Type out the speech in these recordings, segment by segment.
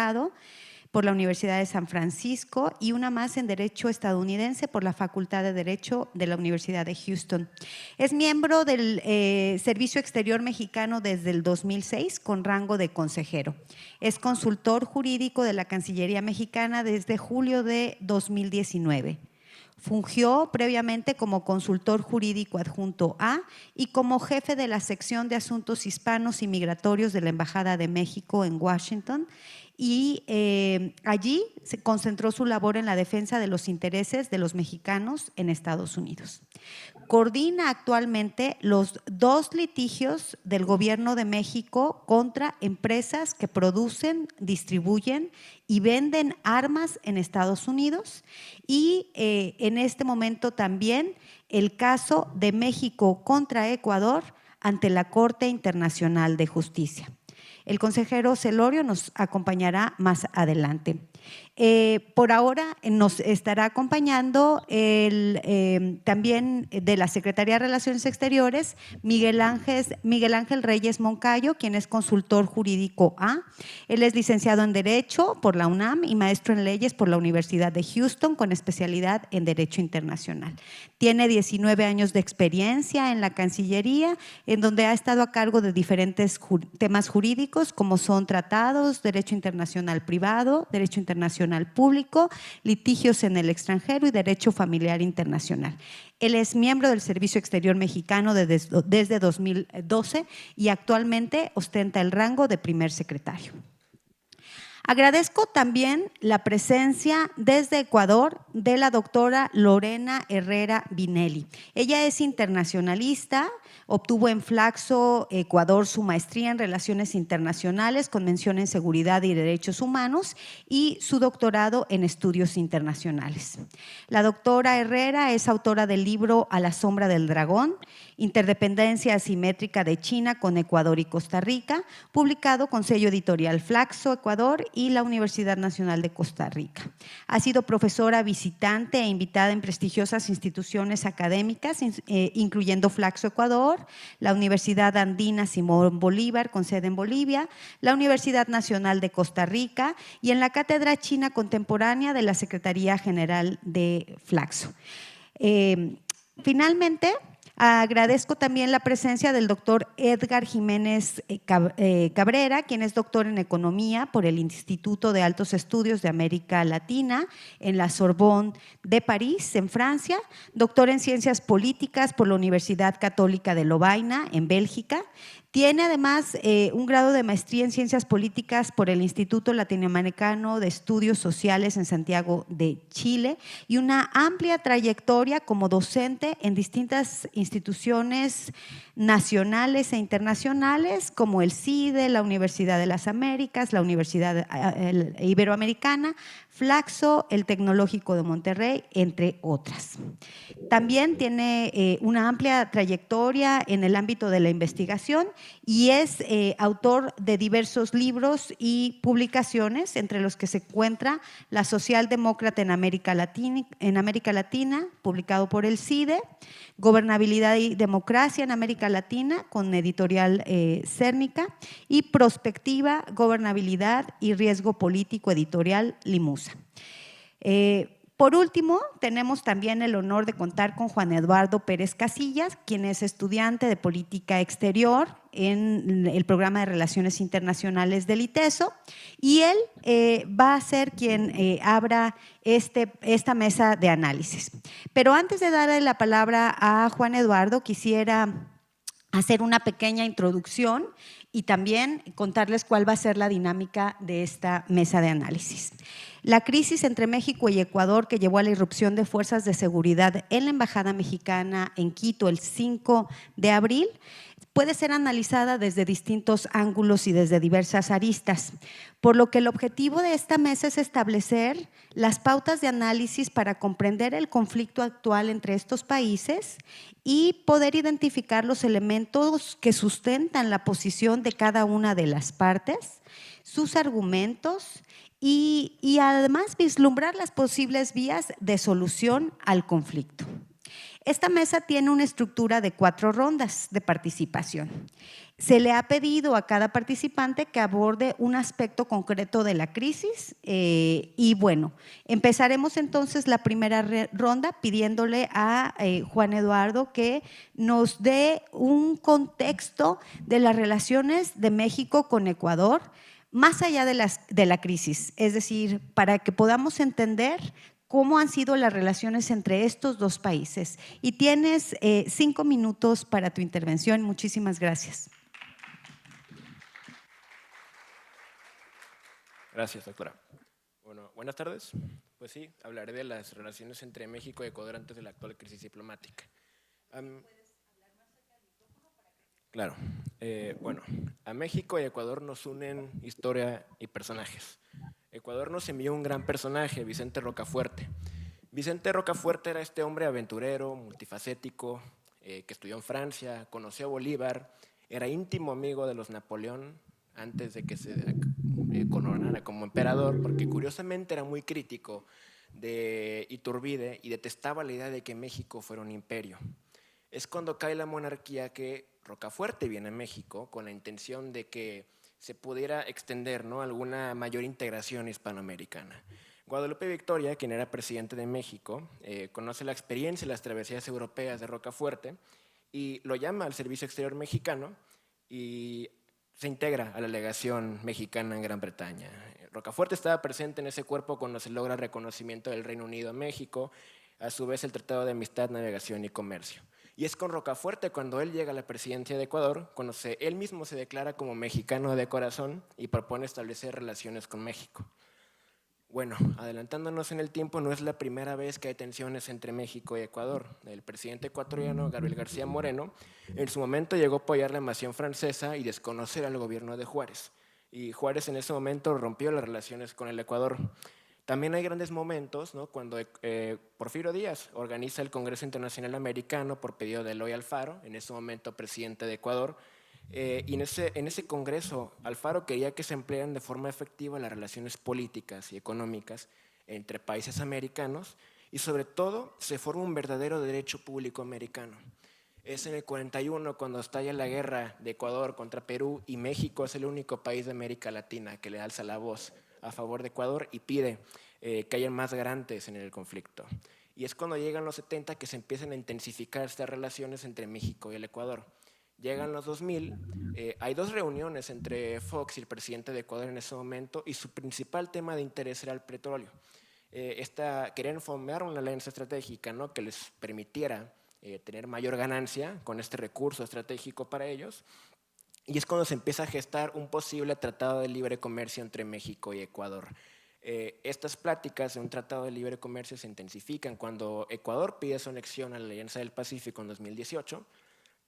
posgrado por la Universidad de San Francisco y una más en Derecho Estadounidense por la Facultad de Derecho de la Universidad de Houston. Es miembro del Servicio Exterior Mexicano desde el 2006 con rango de consejero. Es consultor jurídico de la Cancillería Mexicana desde julio de 2019. Fungió previamente como consultor jurídico adjunto A y como jefe de la sección de asuntos hispanos y migratorios de la Embajada de México en Washington, y allí se concentró su labor en la defensa de los intereses de los mexicanos en Estados Unidos. Coordina actualmente los 2 litigios del Gobierno de México contra empresas que producen, distribuyen y venden armas en Estados Unidos y en este momento también el caso de México contra Ecuador ante la Corte Internacional de Justicia. El consejero Celorio nos acompañará más adelante. Por ahora nos estará acompañando también de la Secretaría de Relaciones Exteriores Miguel Ángel Reyes Moncayo, quien es consultor jurídico A. Él es licenciado en Derecho por la UNAM y maestro en Leyes por la Universidad de Houston con especialidad en Derecho Internacional. Tiene 19 años de experiencia en la Cancillería, en donde ha estado a cargo de diferentes temas jurídicos como son tratados, derecho internacional privado, derecho internacional público, litigios en el extranjero y derecho familiar internacional. Él es miembro del Servicio Exterior Mexicano desde 2012 y actualmente ostenta el rango de primer secretario. Agradezco también la presencia desde Ecuador de la doctora Lorena Herrera Vinelli. Ella es internacionalista, obtuvo en Flaxo, Ecuador, su maestría en Relaciones Internacionales con mención en Seguridad y Derechos Humanos y su doctorado en Estudios Internacionales. La doctora Herrera es autora del libro A la sombra del dragón, Interdependencia asimétrica de China con Ecuador y Costa Rica, publicado con sello editorial Flaxo, Ecuador y la Universidad Nacional de Costa Rica. Ha sido profesora visitante e invitada en prestigiosas instituciones académicas, incluyendo Flaxo, Ecuador, la Universidad Andina Simón Bolívar, con sede en Bolivia, la Universidad Nacional de Costa Rica y en la Cátedra China Contemporánea de la Secretaría General de Flaxo. Finalmente, agradezco también la presencia del doctor Edgar Jiménez Cabrera, quien es doctor en Economía por el Instituto de Altos Estudios de América Latina en la Sorbonne de París, en Francia, doctor en Ciencias Políticas por la Universidad Católica de Lovaina, en Bélgica. Tiene además un grado de maestría en Ciencias Políticas por el Instituto Latinoamericano de Estudios Sociales en Santiago de Chile y una amplia trayectoria como docente en distintas instituciones nacionales e internacionales como el CIDE, la Universidad de las Américas, la Universidad Iberoamericana, Flaxo, el Tecnológico de Monterrey, entre otras. También tiene una amplia trayectoria en el ámbito de la investigación y es autor de diversos libros y publicaciones, entre los que se encuentra La Socialdemócrata en América Latina, publicado por el CIDE, Gobernabilidad y Democracia en América Latina, con editorial Cérnica, y Prospectiva, Gobernabilidad y Riesgo Político, editorial Limusa. Por último, tenemos también el honor de contar con Juan Eduardo Pérez Casillas, quien es estudiante de Política Exterior en el programa de Relaciones Internacionales del ITESO, y él va a ser quien abra esta mesa de análisis. Pero antes de darle la palabra a Juan Eduardo, quisiera hacer una pequeña introducción y también contarles cuál va a ser la dinámica de esta mesa de análisis. La crisis entre México y Ecuador, que llevó a la irrupción de fuerzas de seguridad en la Embajada Mexicana en Quito el 5 de abril, puede ser analizada desde distintos ángulos y desde diversas aristas, por lo que el objetivo de esta mesa es establecer las pautas de análisis para comprender el conflicto actual entre estos países y poder identificar los elementos que sustentan la posición de cada una de las partes, sus argumentos y además vislumbrar las posibles vías de solución al conflicto. Esta mesa tiene una estructura de 4 rondas de participación. Se le ha pedido a cada participante que aborde un aspecto concreto de la crisis y bueno, empezaremos entonces la primera ronda pidiéndole a Juan Eduardo que nos dé un contexto de las relaciones de México con Ecuador, más allá de la crisis, es decir, para que podamos entender cómo han sido las relaciones entre estos dos países. Y tienes 5 minutos para tu intervención. Muchísimas gracias. Gracias, doctora. Bueno, buenas tardes. Pues sí, hablaré de las relaciones entre México y Ecuador antes de la actual crisis diplomática. Claro. Bueno, a México y Ecuador nos unen historia y personajes. Ecuador nos envió un gran personaje, Vicente Rocafuerte. Vicente Rocafuerte era este hombre aventurero, multifacético, que estudió en Francia, conoció a Bolívar, era íntimo amigo de los Napoleón antes de que se coronara como emperador, porque curiosamente era muy crítico de Iturbide y detestaba la idea de que México fuera un imperio. Es cuando cae la monarquía que Rocafuerte viene a México con la intención de que se pudiera extender, ¿no?, alguna mayor integración hispanoamericana. Guadalupe Victoria, quien era presidente de México, conoce la experiencia y las travesías europeas de Rocafuerte y lo llama al Servicio Exterior Mexicano y se integra a la legación mexicana en Gran Bretaña. Rocafuerte estaba presente en ese cuerpo cuando se logra el reconocimiento del Reino Unido a México, a su vez el Tratado de Amistad, Navegación y Comercio. Y es con Rocafuerte cuando él llega a la presidencia de Ecuador, cuando él mismo se declara como mexicano de corazón y propone establecer relaciones con México. Bueno, adelantándonos en el tiempo, no es la primera vez que hay tensiones entre México y Ecuador. El presidente ecuatoriano, Gabriel García Moreno, en su momento llegó a apoyar la invasión francesa y desconocer al gobierno de Juárez. Y Juárez en ese momento rompió las relaciones con el Ecuador. También hay grandes momentos, ¿no?, cuando Porfirio Díaz organiza el Congreso Internacional Americano por pedido de Eloy Alfaro, en ese momento presidente de Ecuador, y en ese congreso Alfaro quería que se emplearan de forma efectiva las relaciones políticas y económicas entre países americanos y sobre todo se forma un verdadero derecho público americano. Es en el 41 cuando estalla la guerra de Ecuador contra Perú y México es el único país de América Latina que le alza la voz a favor de Ecuador y pide que haya más garantes en el conflicto. Y es cuando llegan los 70 que se empiezan a intensificar estas relaciones entre México y el Ecuador. Llegan los 2000, hay 2 reuniones entre Fox y el presidente de Ecuador en ese momento y su principal tema de interés era el petróleo. Querían formar una alianza estratégica, ¿no?, que les permitiera tener mayor ganancia con este recurso estratégico para ellos. Y es cuando se empieza a gestar un posible tratado de libre comercio entre México y Ecuador. Estas pláticas de un tratado de libre comercio se intensifican cuando Ecuador pide su anexión a la Alianza del Pacífico en 2018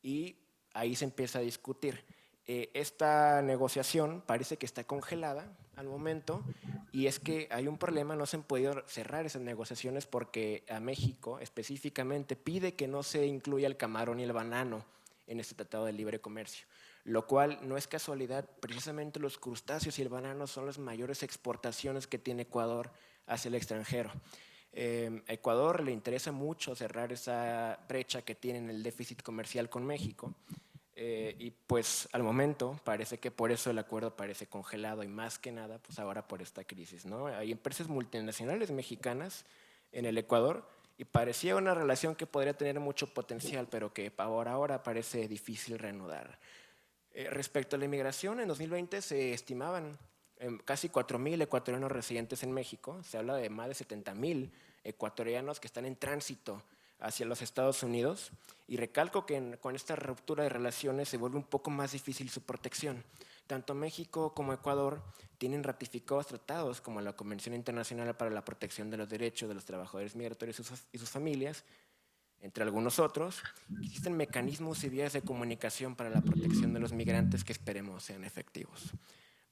y ahí se empieza a discutir. Esta negociación parece que está congelada al momento y es que hay un problema, no se han podido cerrar esas negociaciones porque a México específicamente pide que no se incluya el camarón y el banano en este tratado de libre comercio, lo cual no es casualidad, precisamente los crustáceos y el banano son las mayores exportaciones que tiene Ecuador hacia el extranjero. A Ecuador le interesa mucho cerrar esa brecha que tiene en el déficit comercial con México y pues al momento parece que por eso el acuerdo parece congelado y más que nada pues ahora por esta crisis, ¿no? Hay empresas multinacionales mexicanas en el Ecuador y parecía una relación que podría tener mucho potencial pero que ahora parece difícil reanudar. Respecto a la inmigración, en 2020 se estimaban casi 4,000 ecuatorianos residentes en México. Se habla de más de 70,000 ecuatorianos que están en tránsito hacia los Estados Unidos. Y recalco que con esta ruptura de relaciones se vuelve un poco más difícil su protección. Tanto México como Ecuador tienen ratificados tratados como la Convención Internacional para la Protección de los Derechos de los Trabajadores Migratorios y sus familias, entre algunos otros. Existen mecanismos y vías de comunicación para la protección de los migrantes que esperemos sean efectivos.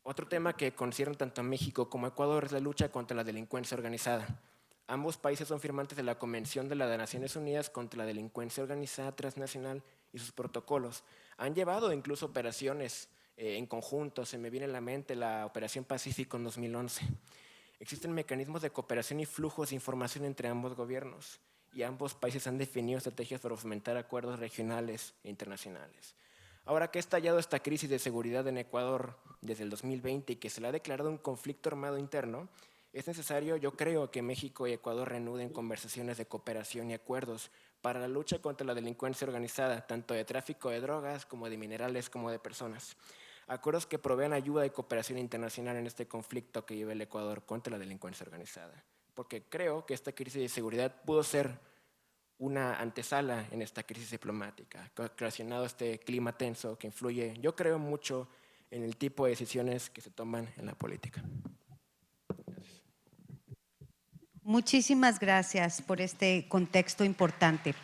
Otro tema que concierne tanto a México como a Ecuador es la lucha contra la delincuencia organizada. Ambos países son firmantes de la Convención de las Naciones Unidas contra la Delincuencia Organizada Transnacional y sus protocolos. Han llevado incluso operaciones en conjunto. Se me viene a la mente la Operación Pacífico en 2011. Existen mecanismos de cooperación y flujos de información entre ambos gobiernos. y ambos países han definido estrategias para fomentar acuerdos regionales e internacionales. Ahora que ha estallado esta crisis de seguridad en Ecuador desde el 2020 y que se le ha declarado un conflicto armado interno, es necesario, yo creo, que México y Ecuador reanuden conversaciones de cooperación y acuerdos para la lucha contra la delincuencia organizada, tanto de tráfico de drogas como de minerales como de personas. Acuerdos que provean ayuda y cooperación internacional en este conflicto que vive el Ecuador contra la delincuencia organizada. Porque creo que esta crisis de seguridad pudo ser una antesala en esta crisis diplomática, que ha ocasionado este clima tenso que influye, yo creo, mucho en el tipo de decisiones que se toman en la política. Gracias. Muchísimas gracias por este contexto importante.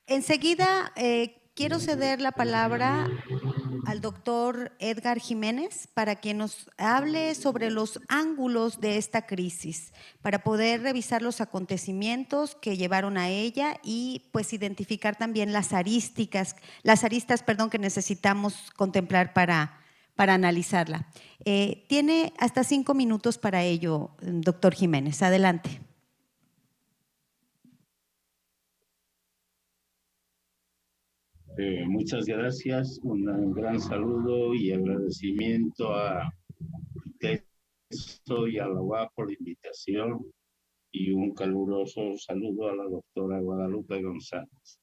Enseguida quiero ceder la palabra al doctor Edgar Jiménez para que nos hable sobre los ángulos de esta crisis, para poder revisar los acontecimientos que llevaron a ella y pues identificar también las aristas, que necesitamos contemplar para analizarla. Tiene hasta 5 minutos para ello, doctor Jiménez. Adelante. Muchas gracias, un gran saludo y agradecimiento a Teso y a la UAP por la invitación y un caluroso saludo a la doctora Guadalupe González.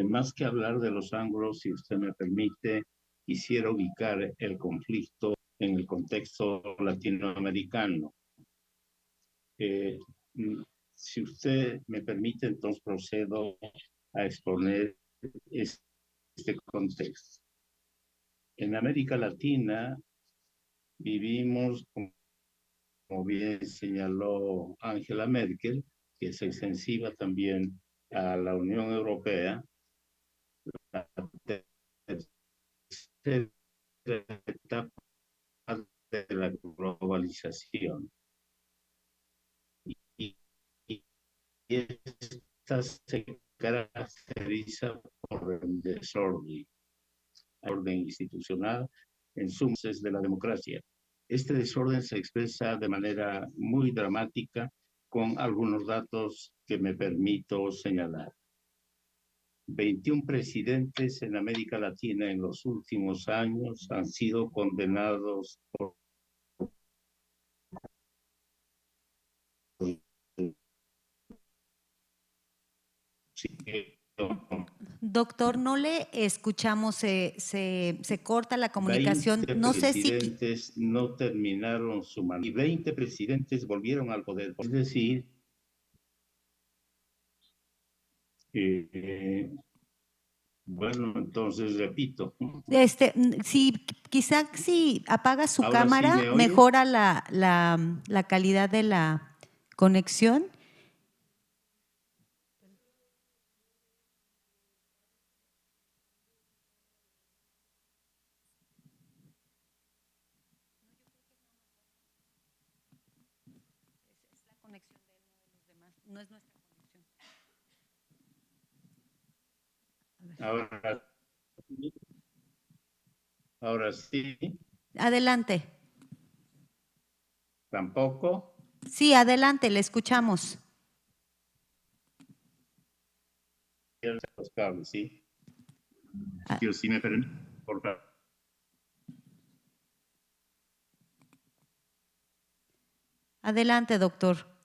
Más que hablar de los ángulos, si usted me permite, quisiera ubicar el conflicto en el contexto latinoamericano. Si usted me permite, entonces procedo a exponer este contexto. En América Latina vivimos, como bien señaló Angela Merkel, que es extensiva también a la Unión Europea, la tercera etapa de la globalización. Y esta se caracteriza por el desorden, orden institucional en sumas de la democracia. Este desorden se expresa de manera muy dramática con algunos datos que me permito señalar. 21 presidentes en América Latina en los últimos años han sido condenados por Doctor, no le escuchamos, se corta la comunicación. 20 no sé presidentes si... no terminaron su mandato y 20 presidentes volvieron al poder. Es decir, bueno, entonces repito. Sí, quizá si apaga su ¿Ahora cámara, sí me oye? mejora la calidad de la conexión. No es nuestra conexión. Ahora sí. Adelante. ¿Tampoco? Sí, adelante, le escuchamos. Los cables, ¿sí? Ah. Si me permite, por favor. Adelante, doctor.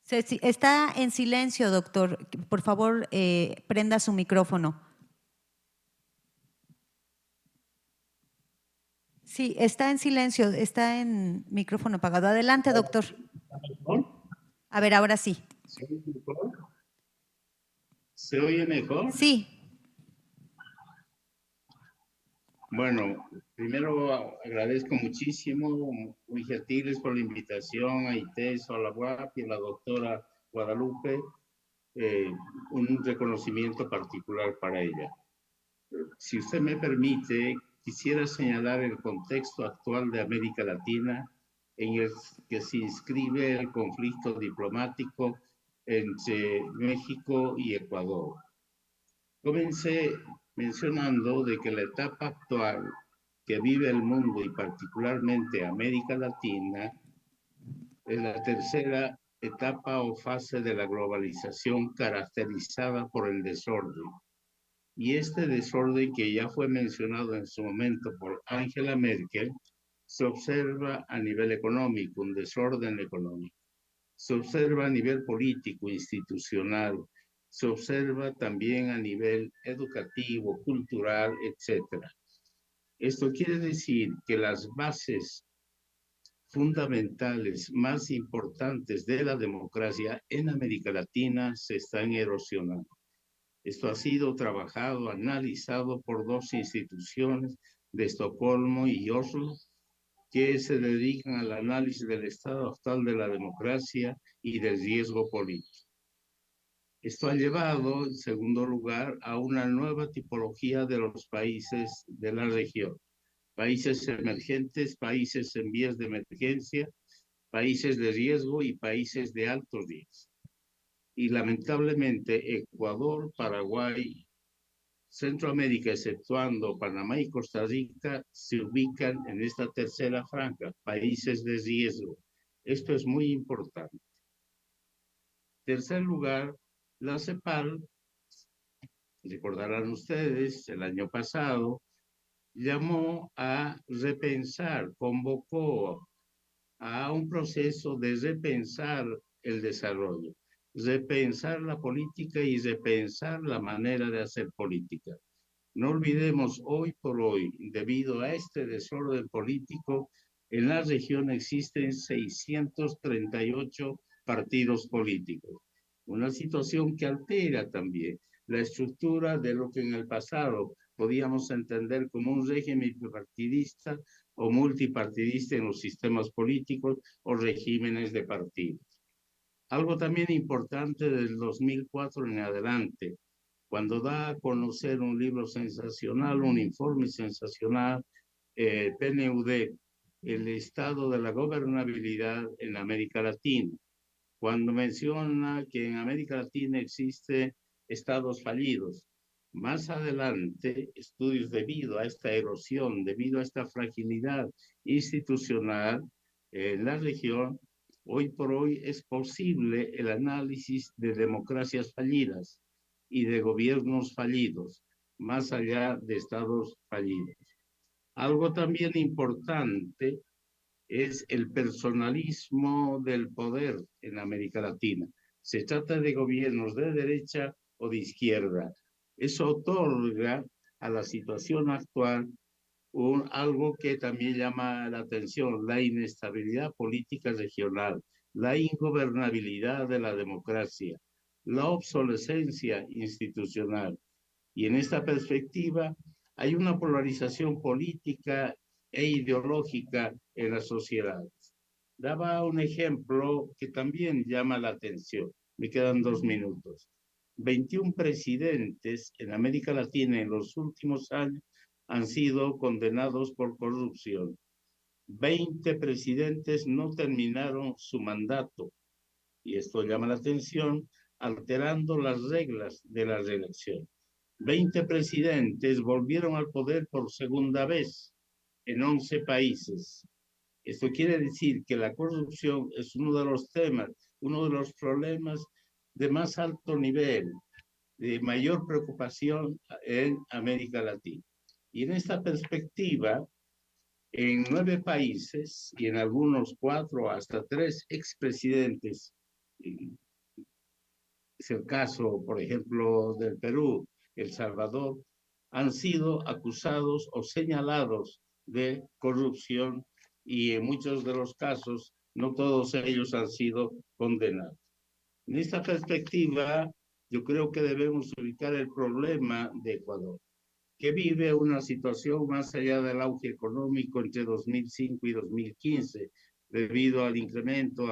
Está en silencio, doctor. Por favor, prenda su micrófono. Sí, está en silencio, está en micrófono apagado. Adelante, doctor. A ver, ahora sí. ¿Se oye mejor? ¿Se oye mejor? Sí. Bueno, primero agradezco muchísimo, muy gentiles por la invitación a ITESO, a la UAP y a la doctora Guadalupe, un reconocimiento particular para ella. Si usted me permite, quisiera señalar el contexto actual de América Latina en el que se inscribe el conflicto diplomático entre México y Ecuador. Comencé mencionando de que la etapa actual que vive el mundo y particularmente América Latina es la tercera etapa o fase de la globalización caracterizada por el desorden. Y este desorden que ya fue mencionado en su momento por Angela Merkel, se observa a nivel económico, un desorden económico. Se observa a nivel político, institucional, se observa también a nivel educativo, cultural, etcétera. Esto quiere decir que las bases fundamentales más importantes de la democracia en América Latina se están erosionando. Esto ha sido trabajado, analizado por dos instituciones de Estocolmo y Oslo, que se dedican al análisis del estado actual de la democracia y del riesgo político. Esto ha llevado, en segundo lugar, a una nueva tipología de los países de la región. Países emergentes, países en vías de emergencia, países de riesgo y países de alto riesgo. Y lamentablemente Ecuador, Paraguay, Centroamérica, exceptuando Panamá y Costa Rica, se ubican en esta tercera franja, países de riesgo. Esto es muy importante. Tercer lugar, la CEPAL, recordarán ustedes, el año pasado, llamó a repensar, convocó a un proceso de repensar el desarrollo, repensar la política y repensar la manera de hacer política. No olvidemos, hoy por hoy, debido a este desorden político, en la región existen 638 partidos políticos. Una situación que altera también la estructura de lo que en el pasado podíamos entender como un régimen bipartidista o multipartidista en los sistemas políticos o regímenes de partidos. Algo también importante del 2004 en adelante, cuando da a conocer un libro sensacional, un informe sensacional, PNUD, el estado de la gobernabilidad en América Latina, cuando menciona que en América Latina existe estados fallidos. Más adelante, estudios debido a esta erosión, debido a esta fragilidad institucional en la región, hoy por hoy es posible el análisis de democracias fallidas y de gobiernos fallidos, más allá de estados fallidos. Algo también importante es el personalismo del poder en América Latina. Se trata de gobiernos de derecha o de izquierda. Eso otorga a la situación actual algo que también llama la atención, la inestabilidad política regional, la ingobernabilidad de la democracia, la obsolescencia institucional. Y en esta perspectiva hay una polarización política e ideológica en las sociedades. Daba un ejemplo que también llama la atención. Me quedan 2 minutos. 21 presidentes en América Latina en los últimos años han sido condenados por corrupción. 20 presidentes no terminaron su mandato. Y esto llama la atención, alterando las reglas de la reelección. 20 presidentes volvieron al poder por segunda vez en 11 países. Esto quiere decir que la corrupción es uno de los temas, uno de los problemas de más alto nivel, de mayor preocupación en América Latina. Y en esta perspectiva, en 9 países y en algunos 4 hasta 3 expresidentes, es el caso, por ejemplo, del Perú, El Salvador, han sido acusados o señalados de corrupción y en muchos de los casos no todos ellos han sido condenados. En esta perspectiva, yo creo que debemos ubicar el problema de Ecuador, que vive una situación más allá del auge económico entre 2005 y 2015, debido al incremento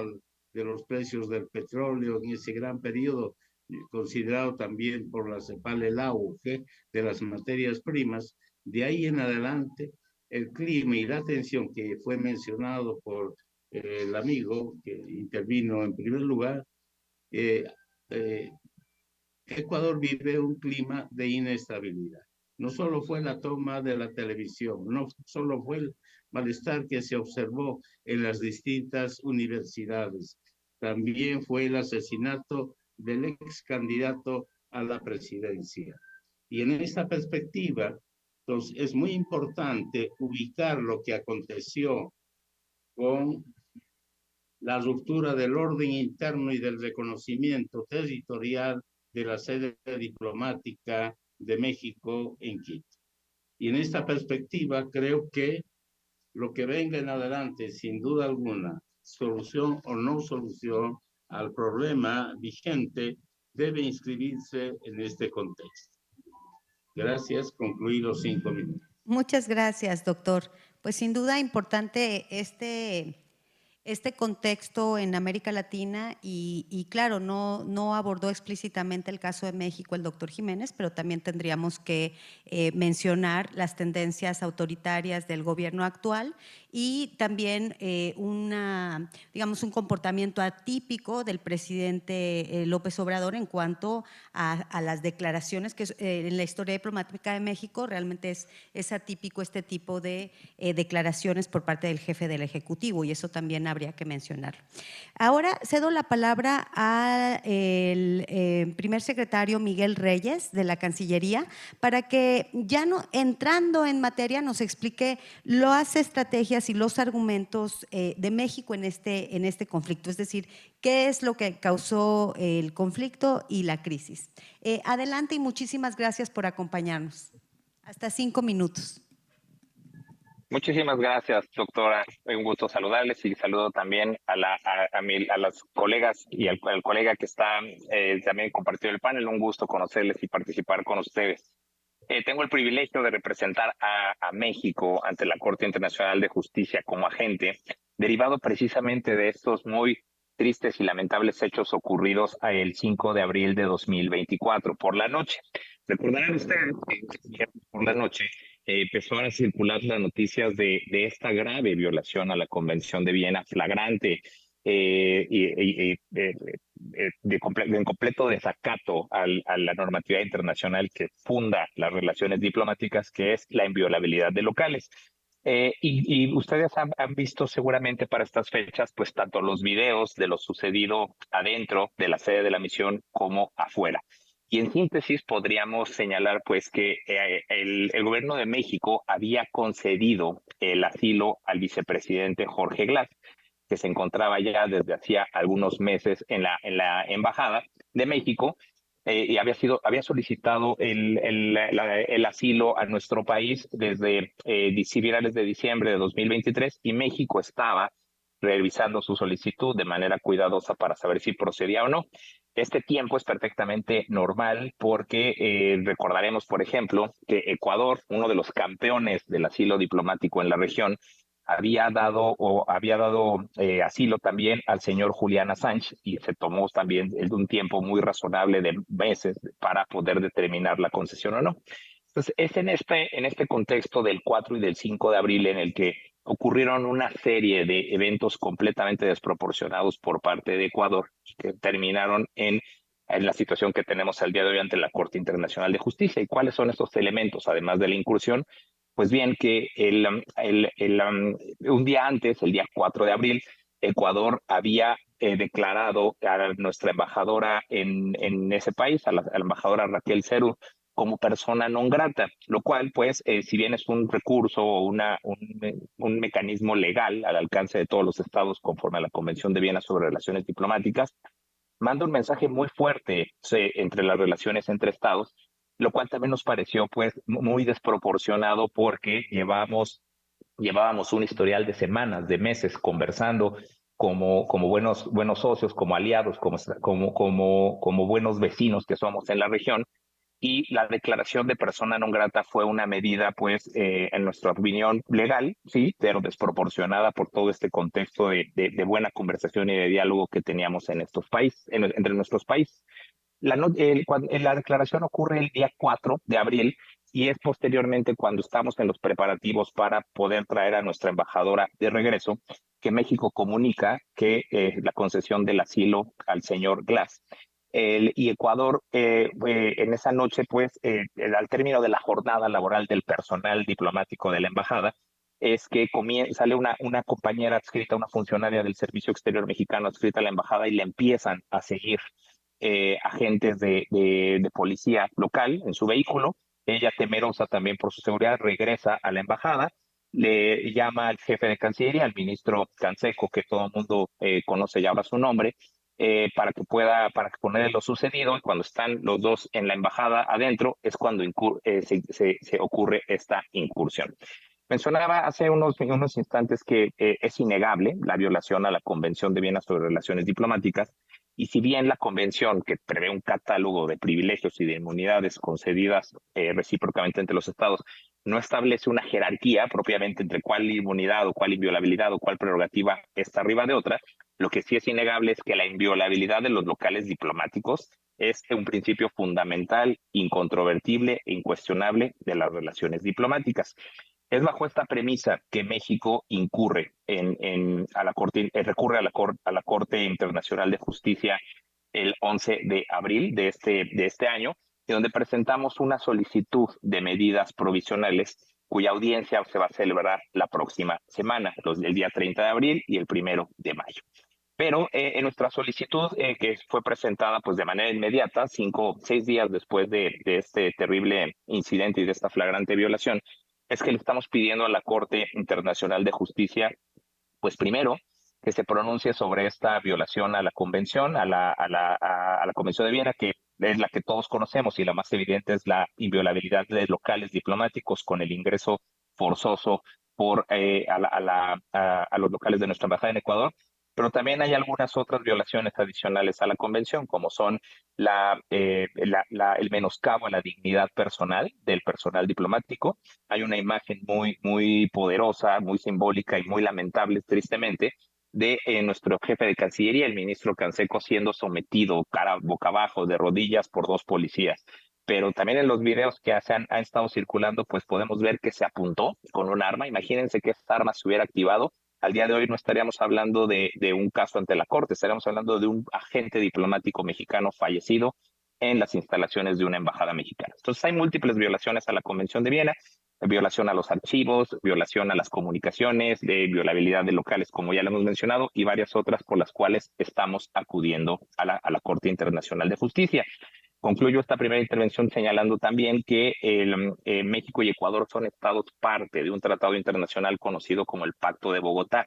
de los precios del petróleo en ese gran periodo, considerado también por la CEPAL el auge de las materias primas. De ahí en adelante, el clima y la tensión que fue mencionado por el amigo que intervino en primer lugar, Ecuador vive un clima de inestabilidad. no solo fue la toma de la televisión, no solo fue el malestar que se observó en las distintas universidades, también fue el asesinato del ex candidato a la presidencia. Y en esta perspectiva, entonces, es muy importante ubicar lo que aconteció con la ruptura del orden interno y del reconocimiento territorial de la sede diplomática de México en Quito. Y en esta perspectiva creo que lo que venga en adelante, sin duda alguna, solución o no solución al problema vigente, debe inscribirse en este contexto. Gracias, concluí los 5 minutos. Muchas gracias, doctor. Pues sin duda importante este contexto en América Latina y claro, no abordó explícitamente el caso de México el doctor Jiménez, pero también tendríamos que mencionar las tendencias autoritarias del gobierno actual y también digamos, un comportamiento atípico del presidente López Obrador en cuanto a las declaraciones que en la historia diplomática de México realmente es atípico este tipo de declaraciones por parte del jefe del Ejecutivo y eso también habría que mencionarlo. Ahora cedo la palabra al primer secretario Miguel Reyes de la Cancillería para que ya no entrando en materia nos explique las estrategias y los argumentos de México en este conflicto, es decir, qué es lo que causó el conflicto y la crisis. Adelante y muchísimas gracias por acompañarnos. Hasta 5 minutos. Muchísimas gracias, doctora. Un gusto saludarles y saludo también a las colegas y al colega que está también compartiendo el panel. Un gusto conocerles y participar con ustedes. Tengo el privilegio de representar a México ante la Corte Internacional de Justicia como agente, derivado precisamente de estos muy tristes y lamentables hechos ocurridos el 5 de abril de 2024 por la noche. Recordarán ustedes que por la noche empezaron a circular las noticias de esta grave violación a la Convención de Viena, flagrante en completo desacato a la normatividad internacional que funda las relaciones diplomáticas, que es la inviolabilidad de locales. Y ustedes han visto seguramente para estas fechas, pues tanto los videos de lo sucedido adentro de la sede de la misión como afuera. Y en síntesis podríamos señalar pues que el gobierno de México había concedido el asilo al vicepresidente Jorge Glass, que se encontraba ya desde hacía algunos meses en la embajada de México y había solicitado el asilo a nuestro país desde finales de diciembre de 2023 y México estaba revisando su solicitud de manera cuidadosa para saber si procedía o no. Este tiempo es perfectamente normal porque recordaremos, por ejemplo, que Ecuador, uno de los campeones del asilo diplomático en la región, había dado asilo también al señor Julián Assange y se tomó también un tiempo muy razonable de meses para poder determinar la concesión o no. Entonces, es en este contexto del 4 y del 5 de abril en el que ocurrieron una serie de eventos completamente desproporcionados por parte de Ecuador que terminaron en la situación que tenemos al día de hoy ante la Corte Internacional de Justicia. ¿Y cuáles son estos elementos, además de la incursión? Pues bien, que un día antes, el día 4 de abril, Ecuador había declarado a nuestra embajadora en ese país, a la embajadora Raquel Cerú, como persona non grata, lo cual, pues, si bien es un recurso o un mecanismo legal al alcance de todos los estados conforme a la Convención de Viena sobre Relaciones Diplomáticas, manda un mensaje muy fuerte entre las relaciones entre estados, lo cual también nos pareció, pues, muy desproporcionado porque llevábamos un historial de semanas, de meses conversando como buenos socios, como aliados, como buenos vecinos que somos en la región. Y la declaración de persona non grata fue una medida, pues, en nuestra opinión, legal, sí, pero desproporcionada por todo este contexto de buena conversación y de diálogo que teníamos en estos países, entre nuestros países. La declaración ocurre el día 4 de abril y es posteriormente cuando estamos en los preparativos para poder traer a nuestra embajadora de regreso que México comunica que la concesión del asilo al señor Glass. y Ecuador en esa noche, pues, al término de la jornada laboral del personal diplomático de la embajada, es que sale una compañera adscrita, una funcionaria del Servicio Exterior Mexicano adscrita a la embajada y le empiezan a seguir agentes de policía local en su vehículo. Ella, temerosa también por su seguridad, regresa a la embajada, le llama al jefe de Cancillería, al ministro Canseco, que todo el mundo conoce y habla su nombre, para que ponerle lo sucedido. Y cuando están los dos en la embajada adentro es cuando se ocurre esta incursión. Mencionaba hace unos instantes que es innegable la violación a la Convención de Viena sobre Relaciones Diplomáticas, y si bien la convención, que prevé un catálogo de privilegios y de inmunidades concedidas recíprocamente entre los estados, no establece una jerarquía propiamente entre cuál inmunidad o cuál inviolabilidad o cuál prerrogativa está arriba de otra, lo que sí es innegable es que la inviolabilidad de los locales diplomáticos es un principio fundamental, incontrovertible e incuestionable de las relaciones diplomáticas. Es bajo esta premisa que México recurre a la Corte Internacional de Justicia el 11 de abril de este año, y donde presentamos una solicitud de medidas provisionales cuya audiencia se va a celebrar la próxima semana, el día 30 de abril y el 1 de mayo. Pero en nuestra solicitud, que fue presentada pues, de manera inmediata, 6 días después de este terrible incidente y de esta flagrante violación, es que le estamos pidiendo a la Corte Internacional de Justicia, pues primero, que se pronuncie sobre esta violación a la Convención, a la Convención de Viena, que es la que todos conocemos, y la más evidente es la inviolabilidad de locales diplomáticos con el ingreso forzoso a los locales de nuestra embajada en Ecuador. Pero también hay algunas otras violaciones adicionales a la Convención, como son el menoscabo a la dignidad personal del personal diplomático. Hay una imagen muy poderosa, muy simbólica y muy lamentable, tristemente, de nuestro jefe de Cancillería, el ministro Canseco, siendo sometido boca abajo, de rodillas, por 2 policías. Pero también en los videos que han estado circulando, pues podemos ver que se apuntó con un arma. Imagínense que esta arma se hubiera activado. Al día de hoy no estaríamos hablando de un caso ante la Corte, estaríamos hablando de un agente diplomático mexicano fallecido en las instalaciones de una embajada mexicana. Entonces hay múltiples violaciones a la Convención de Viena, violación a los archivos, violación a las comunicaciones, de violabilidad de locales, como ya lo hemos mencionado, y varias otras por las cuales estamos acudiendo a la Corte Internacional de Justicia. Concluyo esta primera intervención señalando también que México y Ecuador son estados parte de un tratado internacional conocido como el Pacto de Bogotá,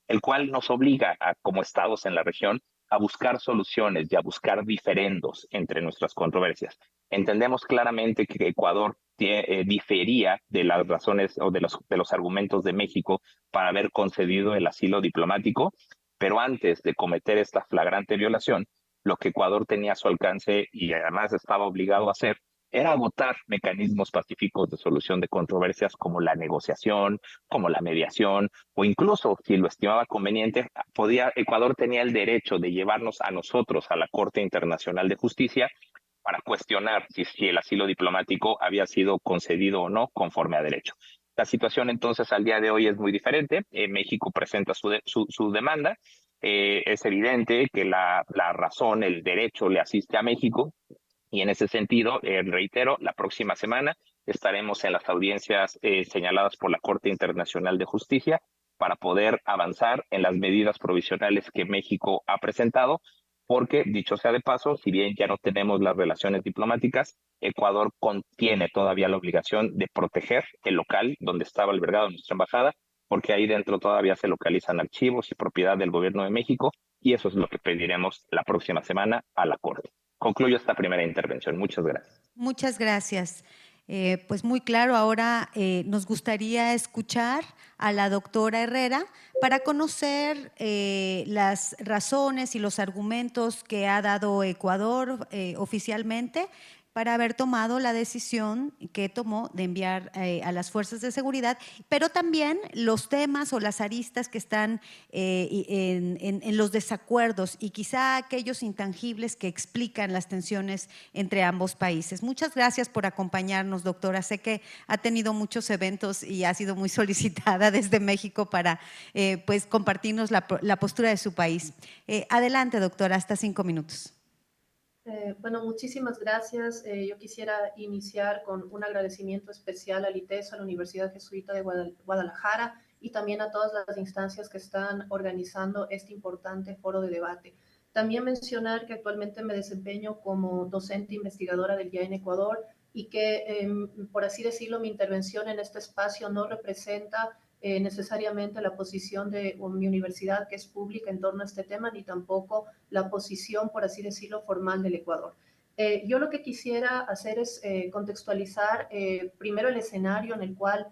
el cual nos obliga como estados en la región a buscar soluciones y a buscar diferendos entre nuestras controversias. Entendemos claramente que Ecuador difería de las razones o de los argumentos de México para haber concedido el asilo diplomático, pero antes de cometer esta flagrante violación, lo que Ecuador tenía a su alcance y además estaba obligado a hacer era agotar mecanismos pacíficos de solución de controversias como la negociación, como la mediación, o incluso, si lo estimaba conveniente, Ecuador tenía el derecho de llevarnos a nosotros a la Corte Internacional de Justicia para cuestionar si el asilo diplomático había sido concedido o no conforme a derecho. La situación entonces al día de hoy es muy diferente. México presenta su demanda. Es evidente que la razón, el derecho le asiste a México, y en ese sentido, reitero, la próxima semana estaremos en las audiencias señaladas por la Corte Internacional de Justicia para poder avanzar en las medidas provisionales que México ha presentado, porque, dicho sea de paso, si bien ya no tenemos las relaciones diplomáticas, Ecuador contiene todavía la obligación de proteger el local donde estaba albergado nuestra embajada, porque ahí dentro todavía se localizan archivos y propiedad del gobierno de México, y eso es lo que pediremos la próxima semana a la Corte. Concluyo esta primera intervención. Muchas gracias. Muchas gracias. Pues muy claro, ahora nos gustaría escuchar a la doctora Herrera para conocer las razones y los argumentos que ha dado Ecuador oficialmente para haber tomado la decisión que tomó de enviar a las fuerzas de seguridad, pero también los temas o las aristas que están en los desacuerdos y quizá aquellos intangibles que explican las tensiones entre ambos países. Muchas gracias por acompañarnos, doctora. Sé que ha tenido muchos eventos y ha sido muy solicitada desde México para pues compartirnos la postura de su país. Adelante, doctora, hasta 5 minutos. Bueno, muchísimas gracias. Yo quisiera iniciar con un agradecimiento especial al ITESO, a la Universidad Jesuita de Guadalajara y también a todas las instancias que están organizando este importante foro de debate. También mencionar que actualmente me desempeño como docente investigadora del GIA en Ecuador y que, por así decirlo, mi intervención en este espacio no representa necesariamente la posición de mi universidad, que es pública en torno a este tema, ni tampoco la posición, por así decirlo, formal del Ecuador. Yo lo que quisiera hacer es contextualizar primero el escenario en el cual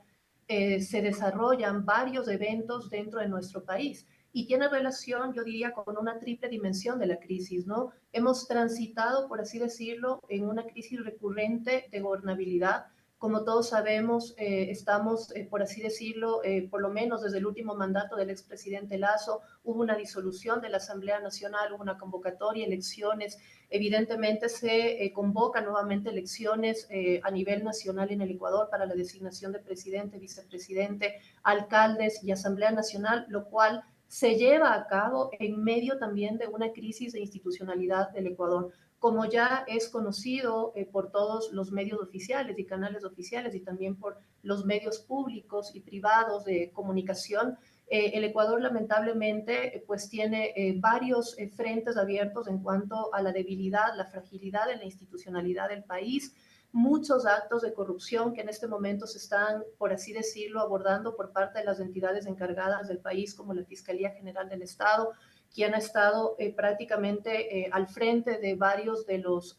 se desarrollan varios eventos dentro de nuestro país y tiene relación, yo diría, con una triple dimensión de la crisis, ¿no? Hemos transitado, por así decirlo, en una crisis recurrente de gobernabilidad. Como todos sabemos, estamos, por así decirlo, por lo menos desde el último mandato del expresidente Lasso, hubo una disolución de la Asamblea Nacional, hubo una convocatoria, elecciones. Evidentemente se convocan nuevamente elecciones a nivel nacional en el Ecuador para la designación de presidente, vicepresidente, alcaldes y Asamblea Nacional, lo cual se lleva a cabo en medio también de una crisis de institucionalidad del Ecuador. Como ya es conocido por todos los medios oficiales y canales oficiales y también por los medios públicos y privados de comunicación, el Ecuador lamentablemente pues tiene varios frentes abiertos en cuanto a la debilidad, la fragilidad de la institucionalidad del país, muchos actos de corrupción que en este momento se están, por así decirlo, abordando por parte de las entidades encargadas del país, como la Fiscalía General del Estado, quien ha estado prácticamente al frente de varios de los,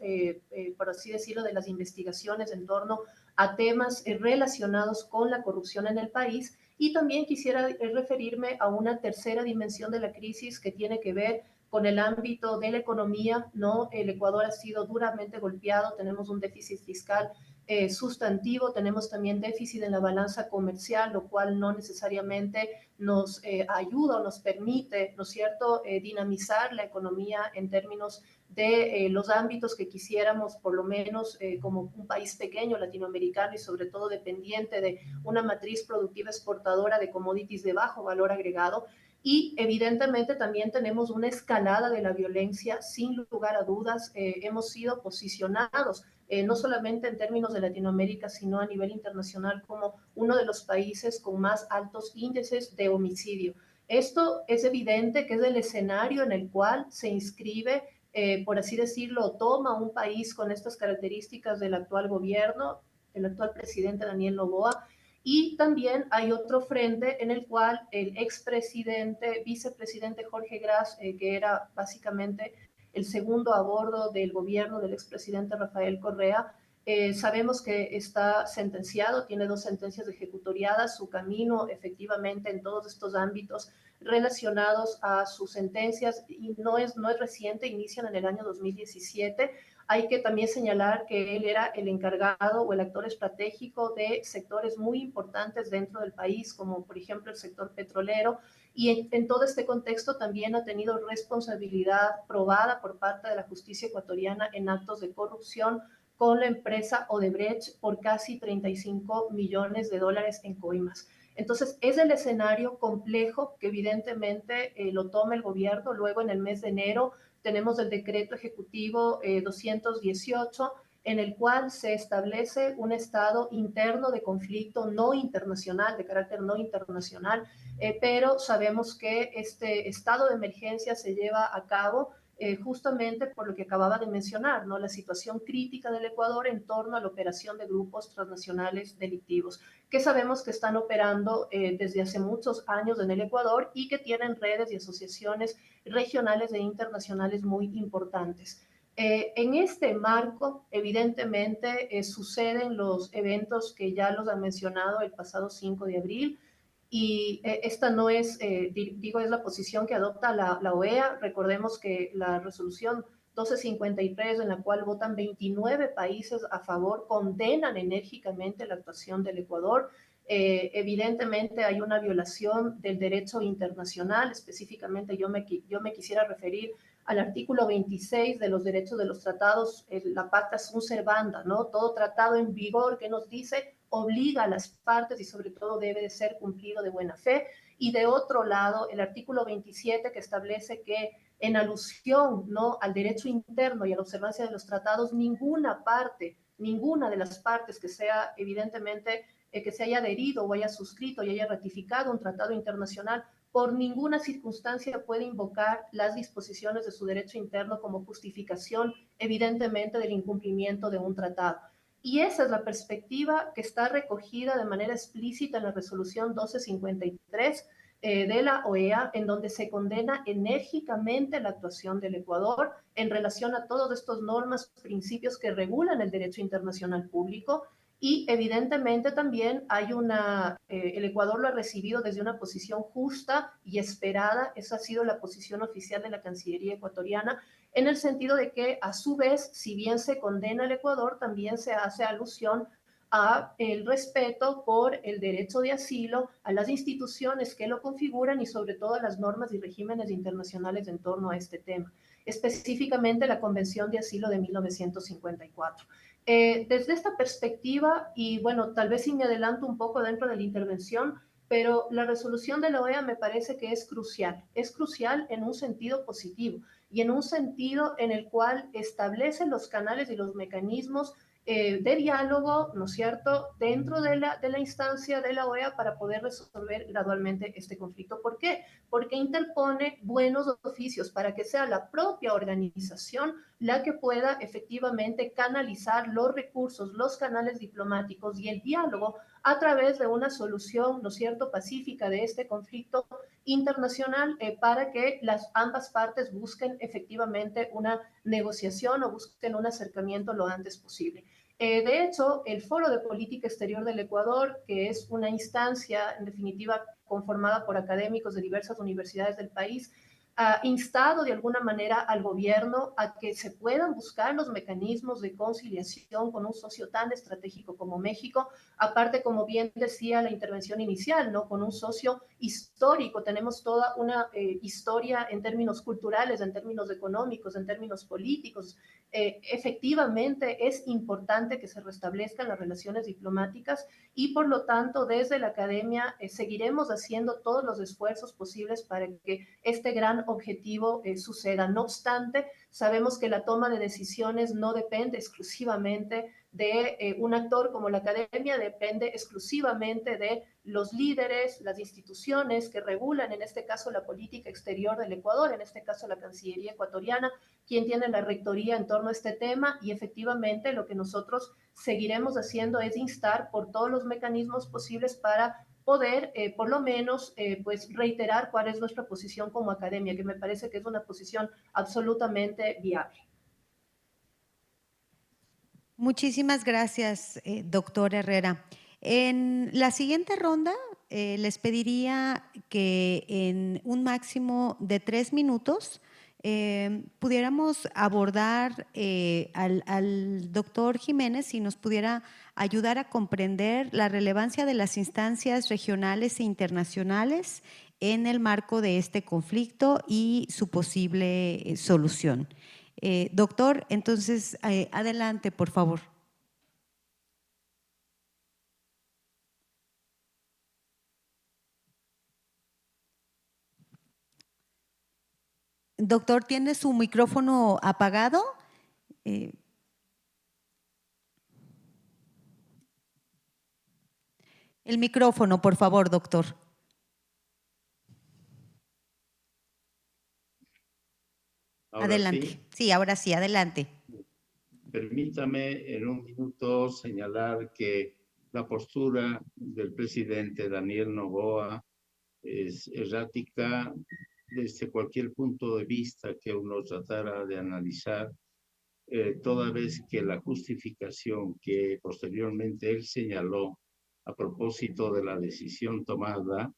por así decirlo, de las investigaciones en torno a temas relacionados con la corrupción en el país. Y también quisiera referirme a una tercera dimensión de la crisis que tiene que ver con el ámbito de la economía, ¿no? El Ecuador ha sido duramente golpeado, tenemos un déficit fiscal sustantivo, tenemos también déficit en la balanza comercial, lo cual no necesariamente nos ayuda o nos permite, ¿no es cierto?, dinamizar la economía en términos de los ámbitos que quisiéramos, por lo menos como un país pequeño latinoamericano y sobre todo dependiente de una matriz productiva exportadora de commodities de bajo valor agregado. Y evidentemente también tenemos una escalada de la violencia, sin lugar a dudas. Hemos sido posicionados, no solamente en términos de Latinoamérica, sino a nivel internacional, como uno de los países con más altos índices de homicidio. Esto es evidente que es el escenario en el cual se inscribe, por así decirlo, toma un país con estas características del actual gobierno, el actual presidente Daniel Noboa. Y también hay otro frente en el cual el expresidente, vicepresidente Jorge Gras, que era básicamente el segundo a bordo del gobierno del expresidente Rafael Correa, sabemos que está sentenciado, tiene 2 sentencias ejecutoriadas, su camino efectivamente en todos estos ámbitos relacionados a sus sentencias, y no es reciente, inician en el año 2017. Hay que también señalar que él era el encargado o el actor estratégico de sectores muy importantes dentro del país, como por ejemplo el sector petrolero, y en todo este contexto también ha tenido responsabilidad probada por parte de la justicia ecuatoriana en actos de corrupción con la empresa Odebrecht por casi 35 millones de dólares en coimas. Entonces, es el escenario complejo que evidentemente lo toma el gobierno. Luego, en el mes de enero, tenemos el decreto ejecutivo 218, en el cual se establece un estado interno de conflicto no internacional, de carácter no internacional, pero sabemos que este estado de emergencia se lleva a cabo justamente por lo que acababa de mencionar, ¿no? La situación crítica del Ecuador en torno a la operación de grupos transnacionales delictivos, que sabemos que están operando desde hace muchos años en el Ecuador y que tienen redes y asociaciones regionales e internacionales muy importantes. En este marco, evidentemente, suceden los eventos que ya los han mencionado el pasado 5 de abril, y esta no es, digo, es la posición que adopta la OEA. Recordemos que la resolución 1253, en la cual votan 29 países a favor, condenan enérgicamente la actuación del Ecuador. Evidentemente hay una violación del derecho internacional, específicamente yo me quisiera referir al artículo 26 de los derechos de los tratados, la pacta sunt servanda, ¿no? Todo tratado en vigor que nos dice obliga a las partes y sobre todo debe de ser cumplido de buena fe. Y de otro lado, el artículo 27 que establece que en alusión, ¿no?, al derecho interno y a la observancia de los tratados, ninguna de las partes que sea evidentemente que se haya adherido o haya suscrito y haya ratificado un tratado internacional por ninguna circunstancia puede invocar las disposiciones de su derecho interno como justificación, evidentemente, del incumplimiento de un tratado. Y esa es la perspectiva que está recogida de manera explícita en la resolución 1253 de la OEA, en donde se condena enérgicamente la actuación del Ecuador en relación a todos estos normas, principios que regulan el derecho internacional público. Y evidentemente también hay el Ecuador lo ha recibido desde una posición justa y esperada. Esa ha sido la posición oficial de la Cancillería ecuatoriana, en el sentido de que, a su vez, si bien se condena al Ecuador, también se hace alusión a el respeto por el derecho de asilo, a las instituciones que lo configuran y sobre todo a las normas y regímenes internacionales en torno a este tema, específicamente la Convención de Asilo de 1954. Desde esta perspectiva, y bueno, tal vez si me adelanto un poco dentro de la intervención, pero la resolución de la OEA me parece que es crucial en un sentido positivo y en un sentido en el cual establece los canales y los mecanismos de diálogo, ¿no es cierto?, dentro de la instancia de la OEA para poder resolver gradualmente este conflicto. ¿Por qué? Porque interpone buenos oficios para que sea la propia organización la que pueda efectivamente canalizar los recursos, los canales diplomáticos y el diálogo a través de una solución, ¿no es cierto?, pacífica de este conflicto internacional para que ambas partes busquen efectivamente una negociación o busquen un acercamiento lo antes posible. De hecho, el Foro de Política Exterior del Ecuador, que es una instancia, en definitiva, conformada por académicos de diversas universidades del país, ha instado de alguna manera al gobierno a que se puedan buscar los mecanismos de conciliación con un socio tan estratégico como México, aparte, como bien decía la intervención inicial, ¿no?, con un socio histórico. Tenemos toda una historia en términos culturales, en términos económicos, en términos políticos. Efectivamente es importante que se restablezcan las relaciones diplomáticas y por lo tanto desde la academia seguiremos haciendo todos los esfuerzos posibles para que este gran objetivo suceda. No obstante, sabemos que la toma de decisiones no depende exclusivamente de un actor como la academia, depende exclusivamente de los líderes, las instituciones que regulan, en este caso, la política exterior del Ecuador, en este caso la Cancillería ecuatoriana, quien tiene la rectoría en torno a este tema, y efectivamente lo que nosotros seguiremos haciendo es instar por todos los mecanismos posibles para poder, por lo menos, pues reiterar cuál es nuestra posición como academia, que me parece que es una posición absolutamente viable. Muchísimas gracias, doctor Herrera. En la siguiente ronda, les pediría que en un máximo de 3 minutos pudiéramos abordar al doctor Jiménez, si nos pudiera ayudar a comprender la relevancia de las instancias regionales e internacionales en el marco de este conflicto y su posible solución. Doctor, entonces, adelante, por favor. Doctor, ¿tiene su micrófono apagado? El micrófono, por favor, doctor. Adelante. Sí, ahora sí, adelante. Permítame en un minuto señalar que la postura del presidente Daniel Noboa es errática desde cualquier punto de vista que uno tratara de analizar, toda vez que la justificación que posteriormente él señaló a propósito de la decisión tomada,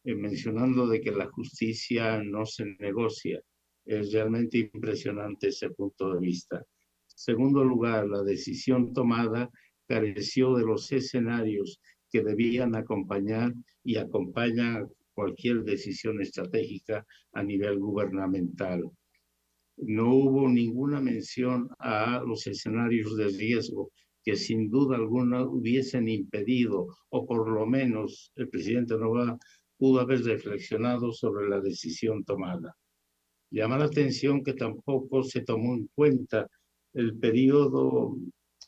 mencionando de que la justicia no se negocia, es realmente impresionante ese punto de vista. Segundo lugar, la decisión tomada careció de los escenarios que debían acompañar y acompañan cualquier decisión estratégica a nivel gubernamental. No hubo ninguna mención a los escenarios de riesgo que sin duda alguna hubiesen impedido, o por lo menos el presidente Noboa pudo haber reflexionado sobre la decisión tomada. Llama la atención que tampoco se tomó en cuenta el periodo,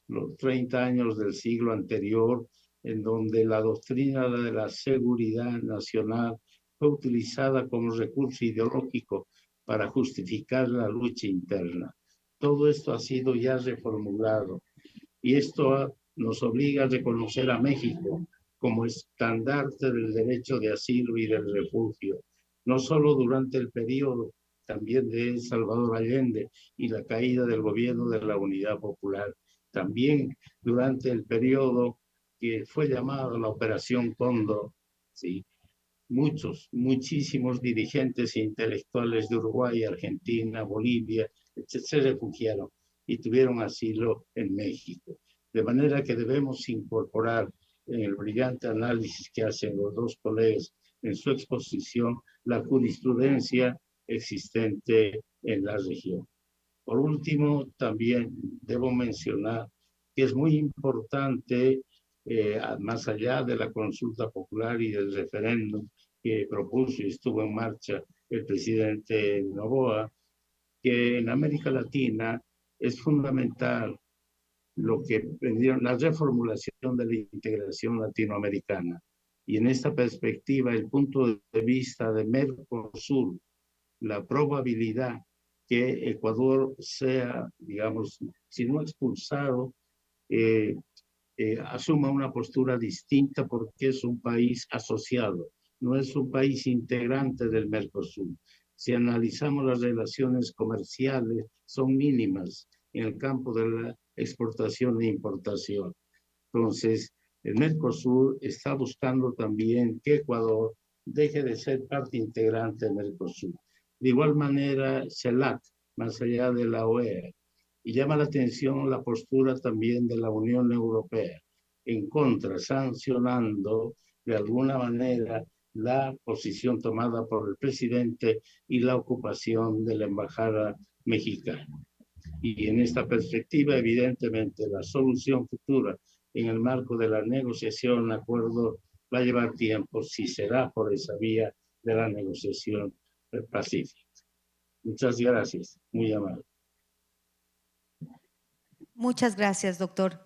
los 30 años del siglo anterior, en donde la doctrina de la seguridad nacional fue utilizada como recurso ideológico para justificar la lucha interna. Todo esto ha sido ya reformulado y esto nos obliga a reconocer a México como estandarte del derecho de asilo y del refugio, no solo durante el periodo también de Salvador Allende y la caída del gobierno de la Unidad Popular, también durante el periodo que fue llamado la Operación Cóndor, ¿sí? Muchísimos dirigentes e intelectuales de Uruguay, Argentina, Bolivia, se refugiaron y tuvieron asilo en México. De manera que debemos incorporar en el brillante análisis que hacen los dos colegas en su exposición la jurisprudencia existente en la región. Por último, también debo mencionar que es muy importante, más allá de la consulta popular y del referéndum que propuso y estuvo en marcha el presidente Noboa, que en América Latina es fundamental lo que prendieron la reformulación de la integración latinoamericana. Y en esta perspectiva, el punto de vista de Mercosur, la probabilidad que Ecuador sea, digamos, si no expulsado, asuma una postura distinta porque es un país asociado, no es un país integrante del Mercosur. Si analizamos las relaciones comerciales, son mínimas en el campo de la exportación e importación. Entonces, el Mercosur está buscando también que Ecuador deje de ser parte integrante del Mercosur. De igual manera, CELAC, más allá de la OEA, y llama la atención la postura también de la Unión Europea, en contra, sancionando de alguna manera la posición tomada por el presidente y la ocupación de la embajada mexicana. Y en esta perspectiva, evidentemente, la solución futura en el marco de la negociación, acuerdo, va a llevar tiempo, si será por esa vía de la negociación pacífica. Muchas gracias, muy amable. Muchas gracias, doctor.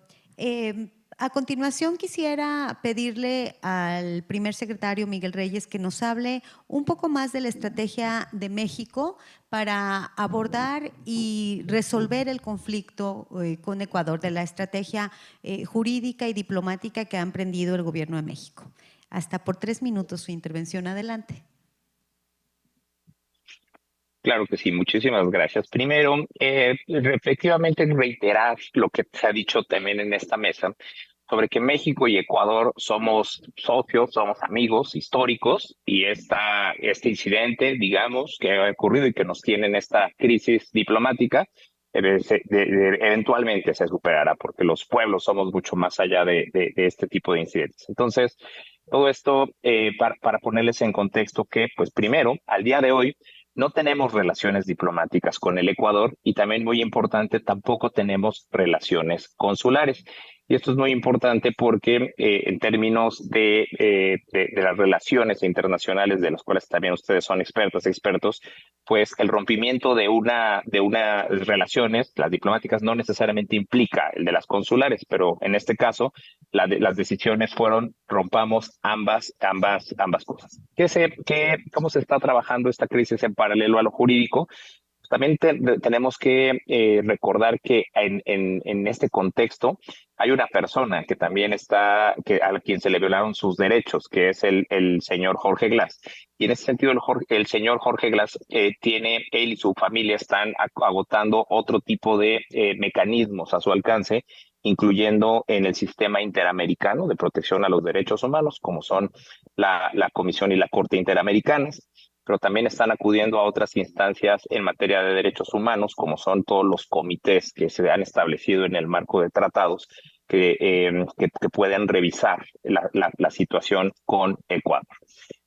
A continuación quisiera pedirle al primer secretario Miguel Reyes que nos hable un poco más de la estrategia de México para abordar y resolver el conflicto con Ecuador, de la estrategia jurídica y diplomática que ha emprendido el gobierno de México. Hasta por 3 minutos su intervención. Adelante. Claro que sí, muchísimas gracias. Primero, efectivamente reiterar lo que se ha dicho también en esta mesa sobre que México y Ecuador somos socios, somos amigos históricos y este incidente, digamos, que ha ocurrido y que nos tiene en esta crisis diplomática, eventualmente se superará porque los pueblos somos mucho más allá de este tipo de incidentes. Entonces, todo esto para ponerles en contexto que, pues primero, al día de hoy, no tenemos relaciones diplomáticas con el Ecuador y también muy importante, tampoco tenemos relaciones consulares. Y esto es muy importante porque en términos de las relaciones internacionales, de las cuales también ustedes son expertos, pues el rompimiento de unas relaciones, las diplomáticas, no necesariamente implica el de las consulares, pero en este caso las decisiones fueron rompamos ambas cosas. ¿Cómo se está trabajando esta crisis en paralelo a lo jurídico? También tenemos que recordar que en este contexto hay una persona que también a quien se le violaron sus derechos, que es el señor Jorge Glass. Y en ese sentido, el señor Jorge Glass él y su familia están agotando otro tipo de mecanismos a su alcance, incluyendo en el sistema interamericano de protección a los derechos humanos, como son la Comisión y la Corte Interamericanas, pero también están acudiendo a otras instancias en materia de derechos humanos, como son todos los comités que se han establecido en el marco de tratados que pueden revisar la situación con Ecuador.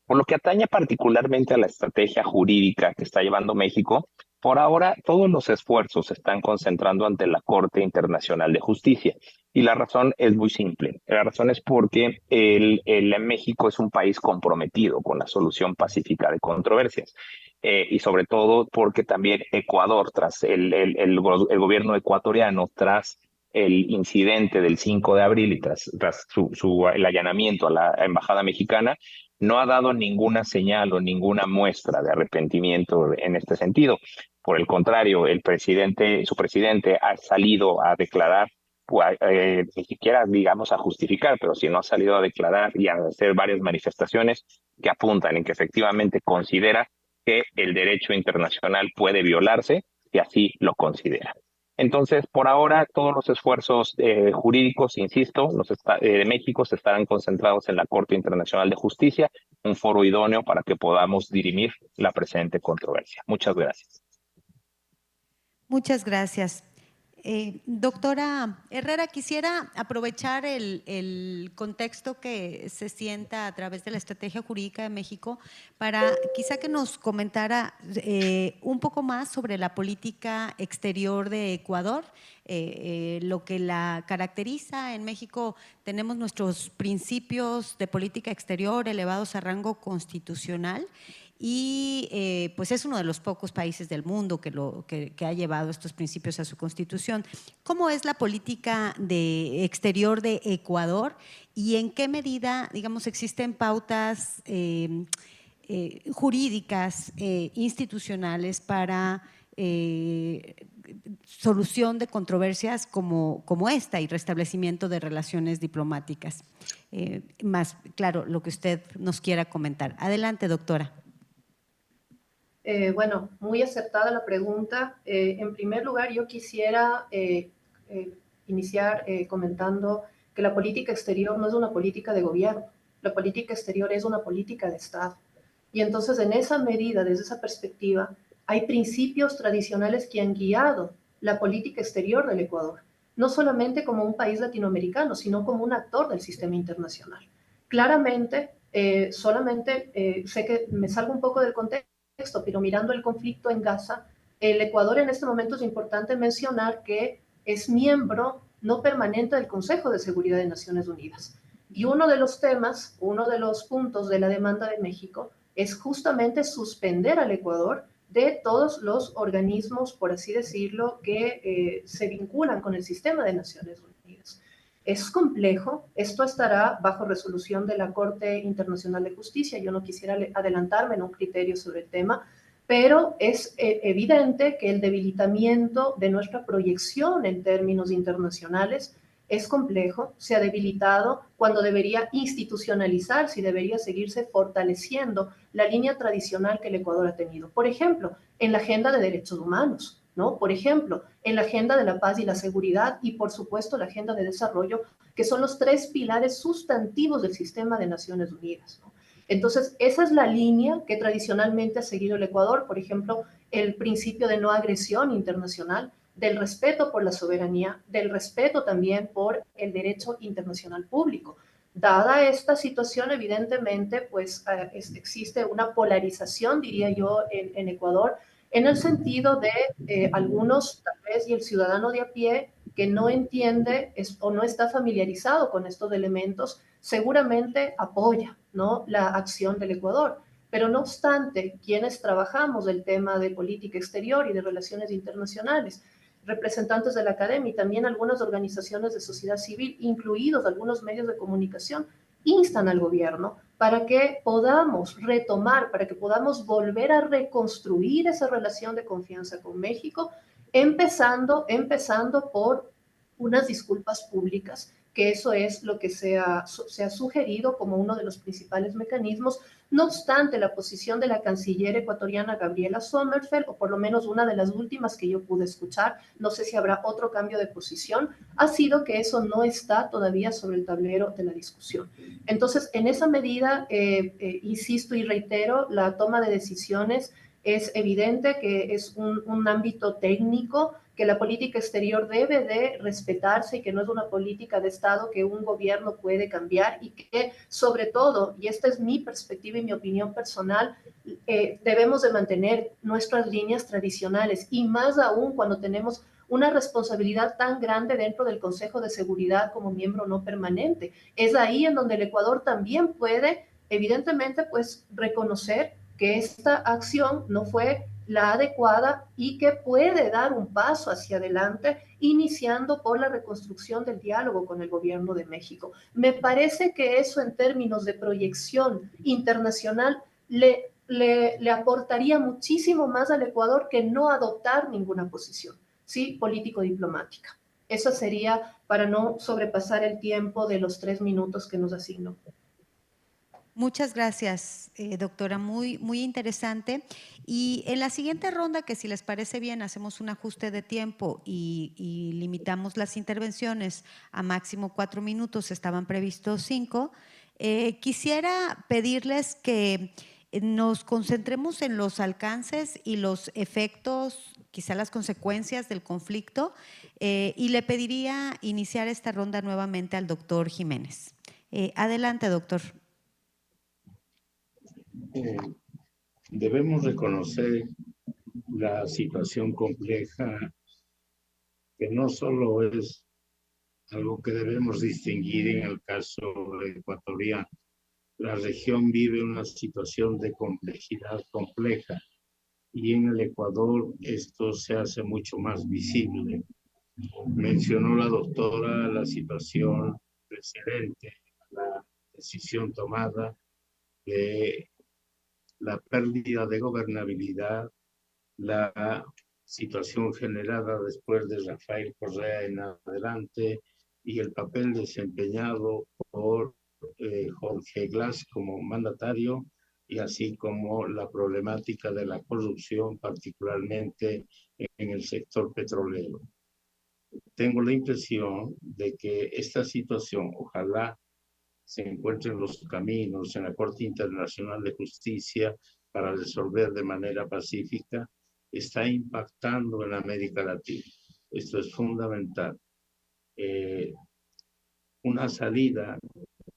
Por lo que atañe particularmente a la estrategia jurídica que está llevando México, por ahora todos los esfuerzos se están concentrando ante la Corte Internacional de Justicia. Y la razón es muy simple. La razón es porque México es un país comprometido con la solución pacífica de controversias. y sobre todo porque también Ecuador, tras el gobierno ecuatoriano, tras el incidente del 5 de abril y tras el allanamiento a la embajada mexicana, no ha dado ninguna señal o ninguna muestra de arrepentimiento en este sentido. Por el contrario, su presidente ha salido a declarar, ni siquiera digamos a justificar, pero si no ha salido a declarar y a hacer varias manifestaciones que apuntan en que efectivamente considera que el derecho internacional puede violarse y así lo considera. Entonces, por ahora, todos los esfuerzos jurídicos, insisto, de México se estarán concentrados en la Corte Internacional de Justicia, un foro idóneo para que podamos dirimir la presente controversia. Muchas gracias. Muchas gracias. Doctora Herrera, quisiera aprovechar el contexto que se sienta a través de la Estrategia Jurídica de México para quizá que nos comentara un poco más sobre la política exterior de Ecuador, lo que la caracteriza. En México tenemos nuestros principios de política exterior elevados a rango constitucional y pues es uno de los pocos países del mundo que ha llevado estos principios a su constitución. ¿Cómo es la política exterior de Ecuador y en qué medida, digamos, existen pautas jurídicas, institucionales para solución de controversias como esta y restablecimiento de relaciones diplomáticas? Más claro, lo que usted nos quiera comentar. Adelante, doctora. Bueno, muy acertada la pregunta. En primer lugar, yo quisiera iniciar comentando que la política exterior no es una política de gobierno. La política exterior es una política de Estado. Y entonces, en esa medida, desde esa perspectiva, hay principios tradicionales que han guiado la política exterior del Ecuador, no solamente como un país latinoamericano, sino como un actor del sistema internacional. Claramente, sé que me salgo un poco del contexto, pero mirando el conflicto en Gaza, el Ecuador en este momento es importante mencionar que es miembro no permanente del Consejo de Seguridad de Naciones Unidas. Y uno de los temas, uno de los puntos de la demanda de México es justamente suspender al Ecuador de todos los organismos, por así decirlo, que se vinculan con el sistema de Naciones Unidas. Es complejo, esto estará bajo resolución de la Corte Internacional de Justicia, yo no quisiera adelantarme en un criterio sobre el tema, pero es evidente que el debilitamiento de nuestra proyección en términos internacionales es complejo, se ha debilitado cuando debería institucionalizarse y debería seguirse fortaleciendo la línea tradicional que el Ecuador ha tenido. Por ejemplo, en la agenda de derechos humanos, ¿no? Por ejemplo, en la agenda de la paz y la seguridad y, por supuesto, la agenda de desarrollo, que son los tres pilares sustantivos del sistema de Naciones Unidas, ¿no? Entonces, esa es la línea que tradicionalmente ha seguido el Ecuador, por ejemplo, el principio de no agresión internacional, del respeto por la soberanía, del respeto también por el derecho internacional público. Dada esta situación, evidentemente, pues existe una polarización, diría yo, en Ecuador, en el sentido de algunos, tal vez, y el ciudadano de a pie, que no entiende o no está familiarizado con estos elementos, seguramente apoya, ¿no?, la acción del Ecuador. Pero no obstante, quienes trabajamos el tema de política exterior y de relaciones internacionales, representantes de la academia y también algunas organizaciones de sociedad civil, incluidos algunos medios de comunicación, instan al gobierno para que podamos retomar, para que podamos volver a reconstruir esa relación de confianza con México, empezando por unas disculpas públicas, que eso es lo que se ha sugerido como uno de los principales mecanismos. No obstante, la posición de la canciller ecuatoriana Gabriela Sommerfeld, o por lo menos una de las últimas que yo pude escuchar, no sé si habrá otro cambio de posición, ha sido que eso no está todavía sobre el tablero de la discusión. Entonces, en esa medida, insisto y reitero, la toma de decisiones es evidente que es un ámbito técnico, que la política exterior debe de respetarse y que no es una política de Estado que un gobierno puede cambiar y que, sobre todo, y esta es mi perspectiva y mi opinión personal, debemos de mantener nuestras líneas tradicionales y más aún cuando tenemos una responsabilidad tan grande dentro del Consejo de Seguridad como miembro no permanente. Es ahí en donde el Ecuador también puede, evidentemente, pues reconocer que esta acción no fue la adecuada y que puede dar un paso hacia adelante, iniciando por la reconstrucción del diálogo con el gobierno de México. Me parece que eso en términos de proyección internacional le aportaría muchísimo más al Ecuador que no adoptar ninguna posición, ¿sí? Político-diplomática. Eso sería para no sobrepasar el tiempo de los 3 minutos que nos asignó. Muchas gracias, doctora, muy interesante. Y en la siguiente ronda, que si les parece bien, hacemos un ajuste de tiempo y limitamos las intervenciones a máximo 4 minutos, estaban previstos 5. Quisiera pedirles que nos concentremos en los alcances y los efectos, quizá las consecuencias del conflicto, y le pediría iniciar esta ronda nuevamente al doctor Jiménez. Adelante, doctor. Debemos reconocer la situación compleja, que no solo es algo que debemos distinguir en el caso ecuatoriano. La región vive una situación de complejidad compleja y en el Ecuador esto se hace mucho más visible. Mencionó la doctora la situación precedente, la decisión tomada de la pérdida de gobernabilidad, la situación generada después de Rafael Correa en adelante y el papel desempeñado por Jorge Glass como mandatario, y así como la problemática de la corrupción, particularmente en el sector petrolero. Tengo la impresión de que esta situación, ojalá se encuentren los caminos en la Corte Internacional de Justicia para resolver de manera pacífica, está impactando en América Latina. Esto es fundamental. Una salida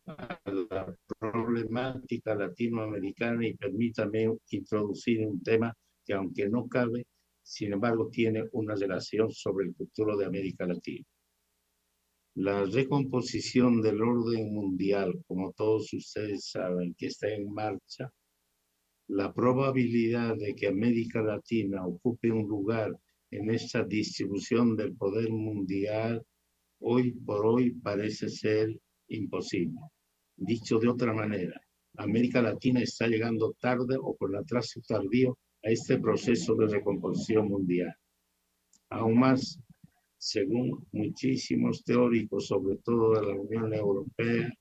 a la problemática latinoamericana, y permítame introducir un tema que, aunque no cabe, sin embargo tiene una relación sobre el futuro de América Latina. La recomposición del orden mundial, como todos ustedes saben, que está en marcha, la probabilidad de que América Latina ocupe un lugar en esta distribución del poder mundial, hoy por hoy parece ser imposible. Dicho de otra manera, América Latina está llegando tarde o con atraso tardío a este proceso de recomposición mundial. Aún más, según muchísimos teóricos, sobre todo de la Unión Europea,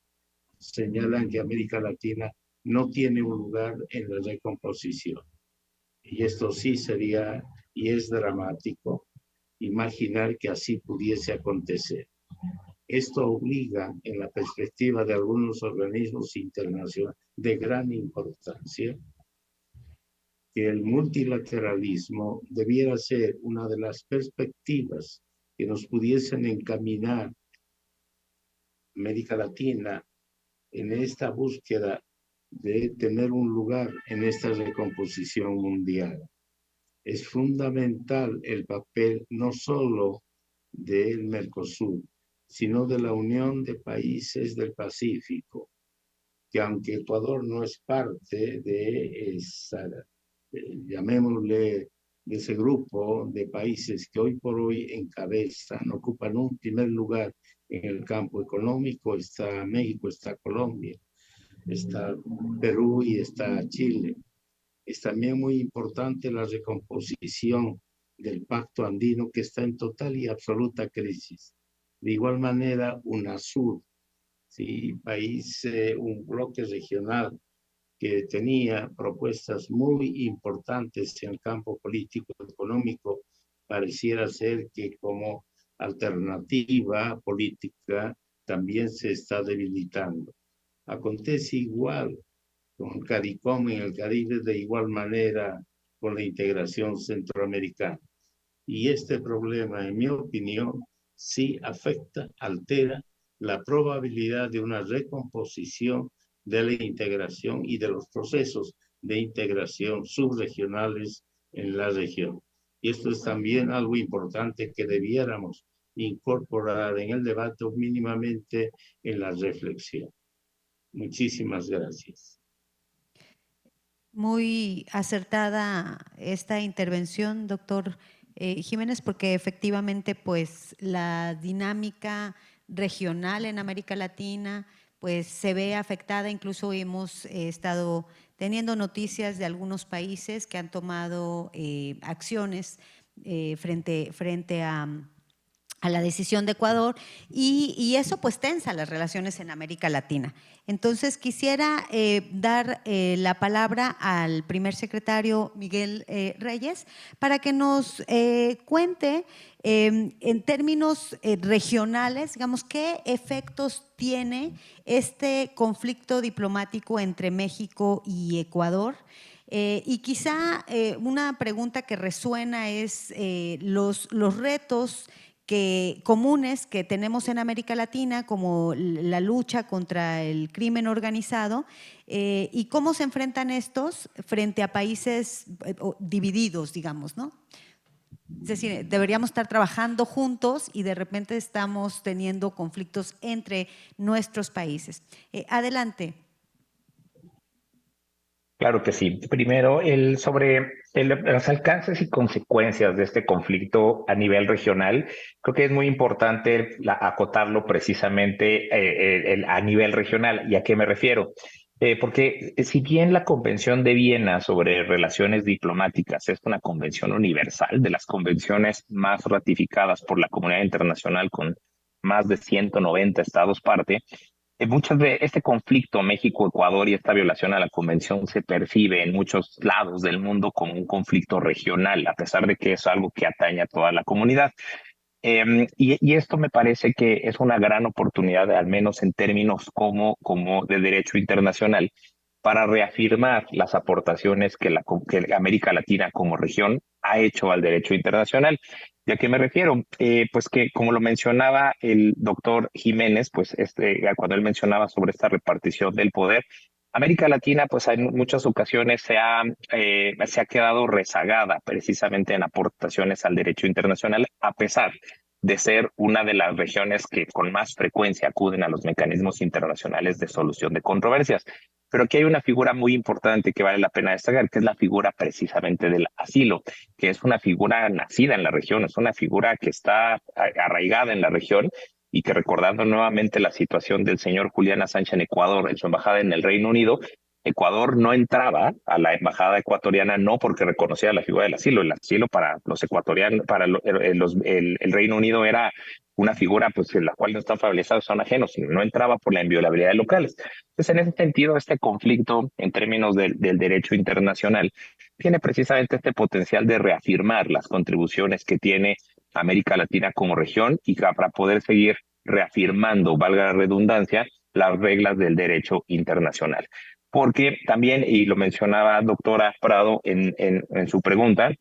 señalan que América Latina no tiene un lugar en la recomposición. Y esto sí sería, y es dramático, imaginar que así pudiese acontecer. Esto obliga, en la perspectiva de algunos organismos internacionales de gran importancia, que el multilateralismo debiera ser una de las perspectivas que nos pudiesen encaminar América Latina en esta búsqueda de tener un lugar en esta recomposición mundial. Es fundamental el papel no solo del Mercosur, sino de la Unión de Países del Pacífico, que aunque Ecuador no es parte de esa, llamémosle, de ese grupo de países que hoy por hoy encabezan, ocupan un primer lugar en el campo económico, está México, está Colombia, está Perú y está Chile. Es también muy importante la recomposición del Pacto Andino, que está en total y absoluta crisis. De igual manera, UNASUR, ¿sí? País, un bloque regional que tenía propuestas muy importantes en el campo político económico, pareciera ser que como alternativa política también se está debilitando. Acontece igual con CARICOM en el Caribe, de igual manera con la integración centroamericana. Y este problema, en mi opinión, sí afecta, altera la probabilidad de una recomposición de la integración y de los procesos de integración subregionales en la región. Y esto es también algo importante que debiéramos incorporar en el debate o mínimamente en la reflexión. Muchísimas gracias. Muy acertada esta intervención, doctor Jiménez, porque efectivamente pues la dinámica regional en América Latina pues se ve afectada. Incluso hemos estado teniendo noticias de algunos países que han tomado acciones frente a la decisión de Ecuador, y eso pues tensa las relaciones en América Latina. Entonces quisiera dar la palabra al primer secretario Miguel Reyes para que nos cuente en términos regionales, digamos, qué efectos tiene este conflicto diplomático entre México y Ecuador. Y quizá una pregunta que resuena es los retos comunes que tenemos en América Latina, como la lucha contra el crimen organizado, y cómo se enfrentan estos frente a países divididos, digamos, ¿no? Es decir, deberíamos estar trabajando juntos y de repente estamos teniendo conflictos entre nuestros países. Adelante. Claro que sí. Primero, sobre los alcances y consecuencias de este conflicto a nivel regional, creo que es muy importante acotarlo precisamente a nivel regional. ¿Y a qué me refiero? Porque si bien la Convención de Viena sobre relaciones diplomáticas es una convención universal, de las convenciones más ratificadas por la comunidad internacional con más de 190 estados parte, muchas de este conflicto México-Ecuador y esta violación a la convención se percibe en muchos lados del mundo como un conflicto regional, a pesar de que es algo que atañe a toda la comunidad. Y esto me parece que es una gran oportunidad, al menos en términos como de derecho internacional, para reafirmar las aportaciones que América Latina como región ha hecho al derecho internacional. ¿Y a qué me refiero? Pues que, como lo mencionaba el doctor Jiménez, pues cuando él mencionaba sobre esta repartición del poder, América Latina, pues en muchas ocasiones se ha quedado rezagada precisamente en aportaciones al derecho internacional, a pesar de ser una de las regiones que con más frecuencia acuden a los mecanismos internacionales de solución de controversias. Pero aquí hay una figura muy importante que vale la pena destacar, que es la figura precisamente del asilo, que es una figura nacida en la región, es una figura que está arraigada en la región y que, recordando nuevamente la situación del señor Julián Assange en Ecuador, en su embajada en el Reino Unido, Ecuador no entraba a la embajada ecuatoriana no porque reconocía la figura del asilo. El asilo para los ecuatorianos, para el Reino Unido era una figura pues en la cual no están familiarizados, son ajenos, sino no entraba por la inviolabilidad de locales. Entonces, en ese sentido, este conflicto en términos del derecho internacional tiene precisamente este potencial de reafirmar las contribuciones que tiene América Latina como región y para poder seguir reafirmando, valga la redundancia, las reglas del derecho internacional. Porque también, y lo mencionaba doctora Prado en su pregunta,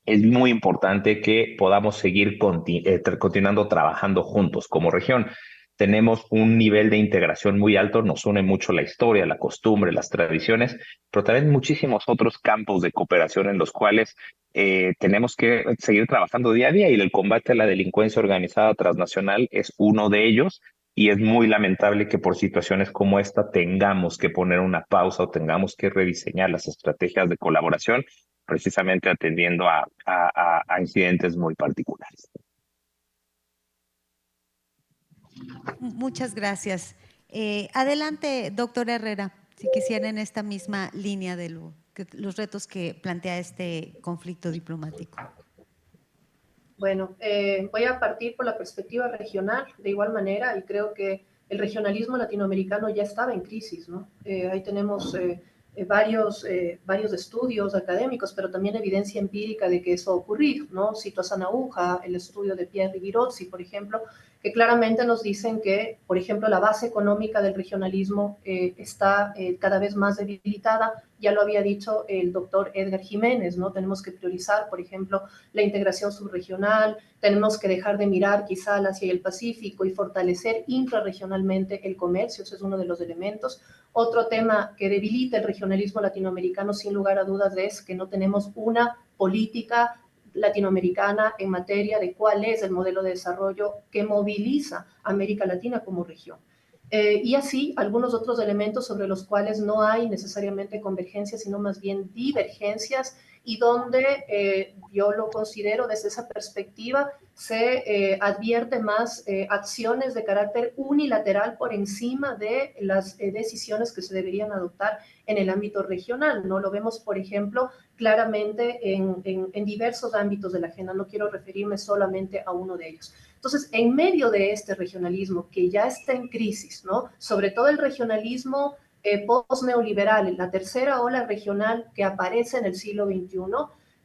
es muy importante que podamos seguir continuando trabajando juntos como región. Tenemos un nivel de integración muy alto, nos une mucho la historia, la costumbre, las tradiciones, pero también muchísimos otros campos de cooperación en los cuales tenemos que seguir trabajando día a día, y el combate a la delincuencia organizada transnacional es uno de ellos. Y es muy lamentable que por situaciones como esta tengamos que poner una pausa o tengamos que rediseñar las estrategias de colaboración precisamente atendiendo a incidentes muy particulares. Muchas gracias. Adelante, doctor Herrera, si quisiera en esta misma línea de los retos que plantea este conflicto diplomático. Bueno, voy a partir por la perspectiva regional de igual manera, y creo que el regionalismo latinoamericano ya estaba en crisis, ¿no? Ahí tenemos varios estudios académicos, pero también evidencia empírica de que eso ha ocurrido, ¿no? Cito a Sanauja, el estudio de Pierre Virozzi, por ejemplo, que claramente nos dicen que, por ejemplo, la base económica del regionalismo está cada vez más debilitada. Ya lo había dicho el doctor Edgar Jiménez, ¿no? Tenemos que priorizar, por ejemplo, la integración subregional, tenemos que dejar de mirar quizá hacia el Pacífico y fortalecer infrarregionalmente el comercio, ese es uno de los elementos. Otro tema que debilita el regionalismo latinoamericano, sin lugar a dudas, es que no tenemos una política latinoamericana en materia de cuál es el modelo de desarrollo que moviliza a América Latina como región. Y así algunos otros elementos sobre los cuales no hay necesariamente convergencia, sino más bien divergencias, y donde yo lo considero desde esa perspectiva, se advierte más acciones de carácter unilateral por encima de las decisiones que se deberían adoptar en el ámbito regional. ¿No? Lo vemos, por ejemplo, claramente en diversos ámbitos de la agenda. No quiero referirme solamente a uno de ellos. Entonces, en medio de este regionalismo que ya está en crisis, ¿no? Sobre todo el regionalismo post-neoliberal, la tercera ola regional que aparece en el siglo XXI,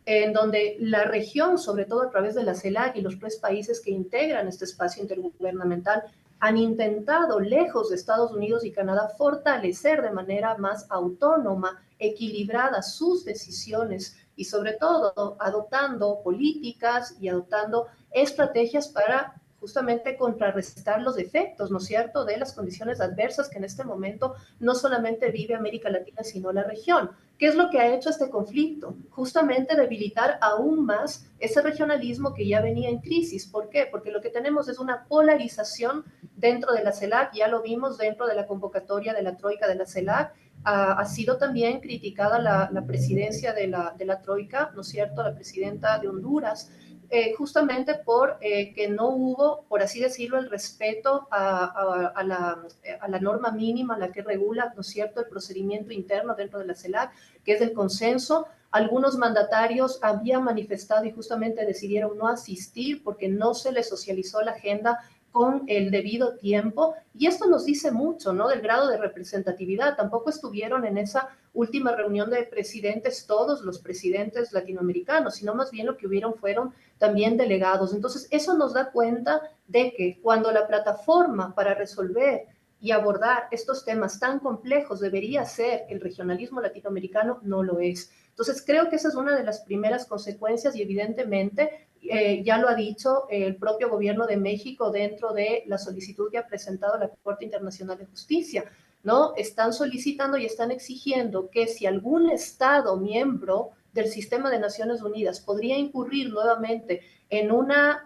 en donde la región, sobre todo a través de la CELAC y los 3 países que integran este espacio intergubernamental, han intentado, lejos de Estados Unidos y Canadá, fortalecer de manera más autónoma, equilibrada sus decisiones y sobre todo adoptando políticas y adoptando estrategias para justamente contrarrestar los efectos, ¿no es cierto?, de las condiciones adversas que en este momento no solamente vive América Latina, sino la región. ¿Qué es lo que ha hecho este conflicto? Justamente debilitar aún más ese regionalismo que ya venía en crisis. ¿Por qué? Porque lo que tenemos es una polarización dentro de la CELAC, ya lo vimos dentro de la convocatoria de la Troika de la CELAC, ha sido también criticada la presidencia de la Troika, ¿no es cierto?, la presidenta de Honduras, justamente por que no hubo, por así decirlo, el respeto a la norma mínima, la que regula, ¿no es cierto?, el procedimiento interno dentro de la CELAC, que es el consenso. Algunos mandatarios habían manifestado y justamente decidieron no asistir porque no se les socializó la agenda con el debido tiempo, y esto nos dice mucho, ¿no?, del grado de representatividad. Tampoco estuvieron en esa última reunión de presidentes todos los presidentes latinoamericanos, sino más bien lo que hubieron fueron también delegados. Entonces, eso nos da cuenta de que cuando la plataforma para resolver y abordar estos temas tan complejos debería ser el regionalismo latinoamericano, no lo es. Entonces, creo que esa es una de las primeras consecuencias y evidentemente ya lo ha dicho el propio gobierno de México dentro de la solicitud que ha presentado la Corte Internacional de Justicia, ¿no? Están solicitando y están exigiendo que si algún Estado miembro del sistema de Naciones Unidas podría incurrir nuevamente en una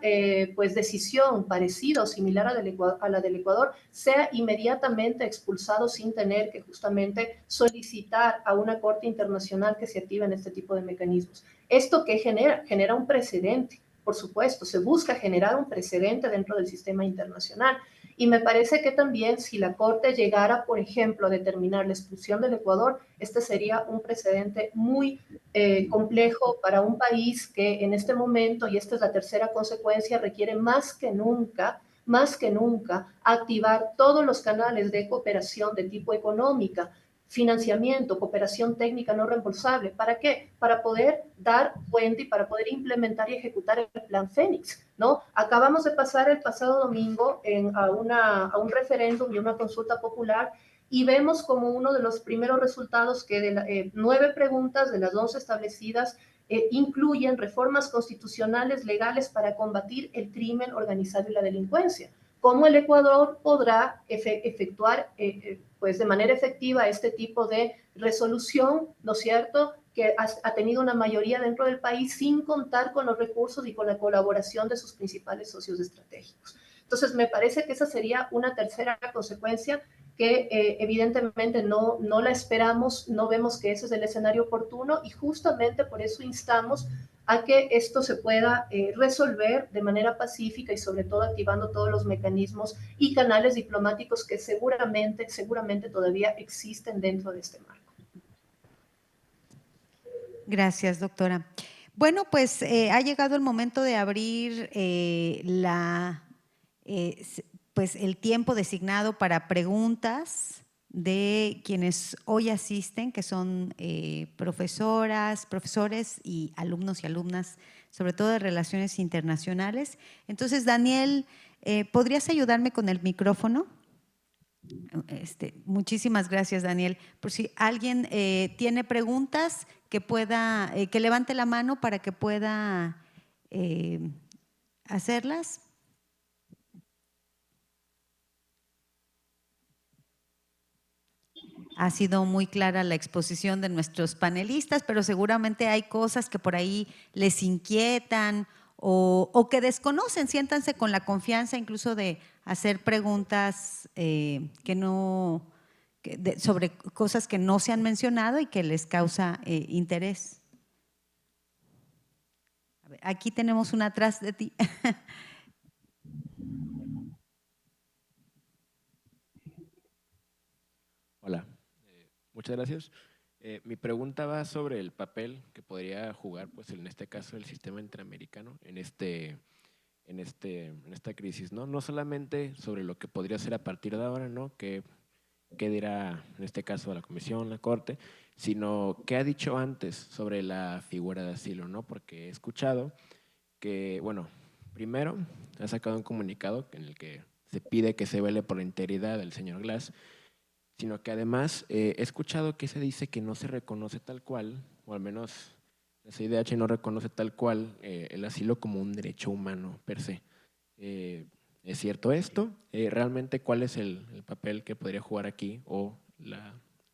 pues decisión parecida o similar a la del Ecuador, sea inmediatamente expulsado sin tener que justamente solicitar a una corte internacional que se active en este tipo de mecanismos. ¿Esto qué genera? Genera un precedente. Por supuesto, se busca generar un precedente dentro del sistema internacional. Y me parece que también si la Corte llegara, por ejemplo, a determinar la expulsión del Ecuador, este sería un precedente muy complejo para un país que en este momento, y esta es la tercera consecuencia, requiere más que nunca, activar todos los canales de cooperación de tipo económica, financiamiento, cooperación técnica no reembolsable. ¿Para qué? Para poder dar cuenta y para poder implementar y ejecutar el Plan Fénix, ¿no? Acabamos de pasar el pasado domingo a un referéndum y una consulta popular y vemos como uno de los primeros resultados que de 9 preguntas de las 11 establecidas incluyen reformas constitucionales legales para combatir el crimen organizado y la delincuencia. ¿Cómo el Ecuador podrá efectuar pues de manera efectiva este tipo de resolución, ¿no es cierto?, que ha tenido una mayoría dentro del país sin contar con los recursos y con la colaboración de sus principales socios estratégicos? Entonces, me parece que esa sería una tercera consecuencia que evidentemente no la esperamos, no vemos que ese es el escenario oportuno y justamente por eso instamos a que esto se pueda resolver de manera pacífica y sobre todo activando todos los mecanismos y canales diplomáticos que seguramente todavía existen dentro de este marco. Gracias, doctora. Bueno, pues ha llegado el momento de abrir pues el tiempo designado para preguntas de quienes hoy asisten, que son profesoras, profesores y alumnos y alumnas, sobre todo de Relaciones Internacionales. Entonces, Daniel, ¿podrías ayudarme con el micrófono? Muchísimas gracias, Daniel. Por si alguien tiene preguntas, que levante la mano para que pueda hacerlas. Ha sido muy clara la exposición de nuestros panelistas, pero seguramente hay cosas que por ahí les inquietan o que desconocen. Siéntanse con la confianza incluso de hacer preguntas sobre cosas que no se han mencionado y que les causa interés. A ver, aquí tenemos una atrás de ti. Hola, muchas gracias. Mi pregunta va sobre el papel que podría jugar, pues en este caso, el sistema interamericano en esta crisis, ¿no? No solamente sobre lo que podría ser a partir de ahora, ¿no? ¿Qué dirá en este caso la Comisión, la Corte? Sino qué ha dicho antes sobre la figura de asilo, ¿no? Porque he escuchado que, bueno, primero ha sacado un comunicado en el que se pide que se vele por la integridad del señor Glass, sino que además he escuchado que se dice que no se reconoce tal cual, o al menos la CIDH no reconoce tal cual el asilo como un derecho humano per se. ¿Es cierto esto? ¿Realmente cuál es el papel que podría jugar aquí o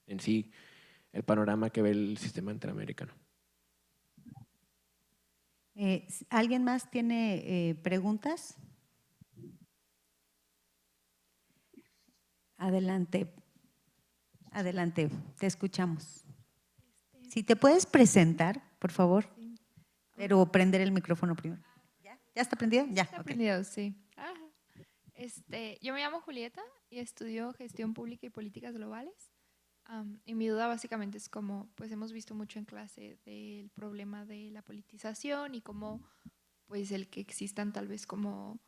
en sí el panorama que ve el sistema interamericano? ¿Alguien más tiene preguntas? Adelante. Adelante, te escuchamos. Si te puedes presentar, por favor, Sí. pero prender el micrófono primero. ¿Ya? ¿Ya está prendido? Ya, Está ok. prendido, sí. Yo me llamo Julieta y estudio gestión pública y políticas globales. Y mi duda básicamente es como, pues hemos visto mucho en clase del problema de la politización y cómo, pues el que existan tal vez como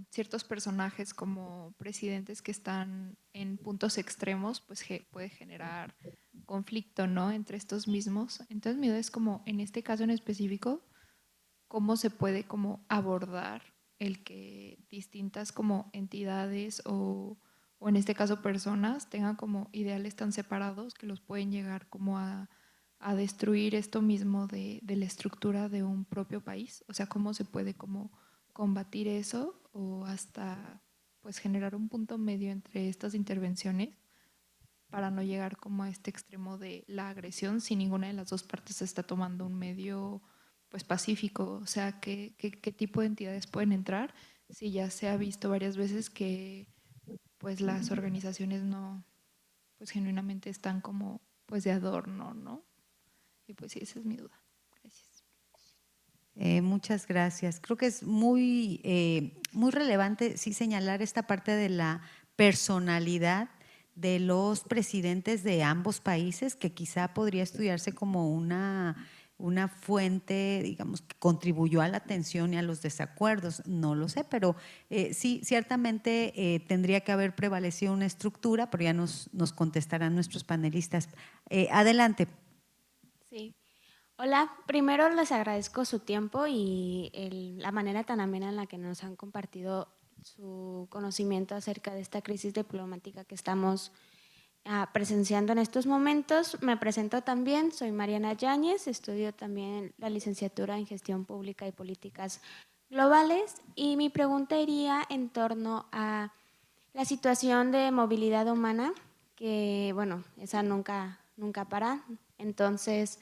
ciertos personajes como presidentes que están en puntos extremos, pues puede generar conflicto, ¿no? Entre estos mismos. Entonces mi duda es como, en este caso en específico, cómo se puede como abordar el que distintas como entidades o en este caso personas tengan como ideales tan separados que los pueden llegar como a destruir esto mismo de la estructura de un propio país. O sea, cómo se puede como combatir eso o hasta pues generar un punto medio entre estas intervenciones para no llegar como a este extremo de la agresión si ninguna de las dos partes está tomando un medio pues pacífico. O sea, ¿qué tipo de entidades pueden entrar? Si ya se ha visto varias veces que pues las organizaciones no, pues genuinamente están como pues de adorno, ¿no? Y pues sí, esa es mi duda. Gracias. Muchas gracias. Creo que es muy relevante sí señalar esta parte de la personalidad de los presidentes de ambos países, que quizá podría estudiarse como una fuente, digamos, que contribuyó a la tensión y a los desacuerdos. No lo sé, pero sí, ciertamente tendría que haber prevalecido una estructura, pero ya nos contestarán nuestros panelistas. Adelante. Sí. Hola, primero les agradezco su tiempo y la manera tan amena en la que nos han compartido su conocimiento acerca de esta crisis diplomática que estamos presenciando en estos momentos. Me presento también, soy Mariana Yáñez, estudio también la licenciatura en Gestión Pública y Políticas Globales y mi pregunta iría en torno a la situación de movilidad humana, que bueno, esa nunca para. Entonces,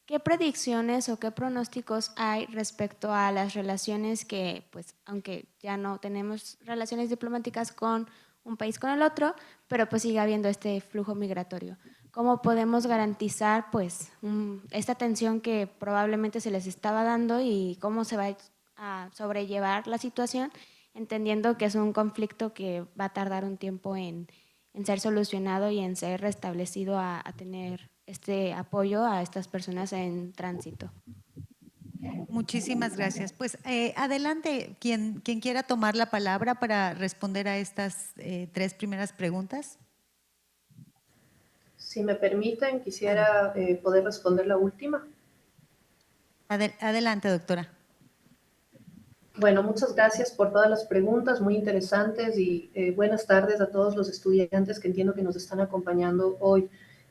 ¿qué predicciones o qué pronósticos hay respecto a las relaciones que, pues, aunque ya no tenemos relaciones diplomáticas con un país con el otro, pero pues sigue habiendo este flujo migratorio? ¿Cómo podemos garantizar, pues, esta tensión que probablemente se les estaba dando y cómo se va a sobrellevar la situación, entendiendo que es un conflicto que va a tardar un tiempo en ser solucionado y en ser restablecido a tener este apoyo a estas personas en tránsito? Muchísimas gracias. Pues adelante, quien quiera tomar la palabra para responder a estas tres primeras preguntas. Si me permiten, quisiera poder responder la última. Adelante, doctora. Bueno, muchas gracias por todas las preguntas, muy interesantes, y buenas tardes a todos los estudiantes que entiendo que nos están acompañando hoy.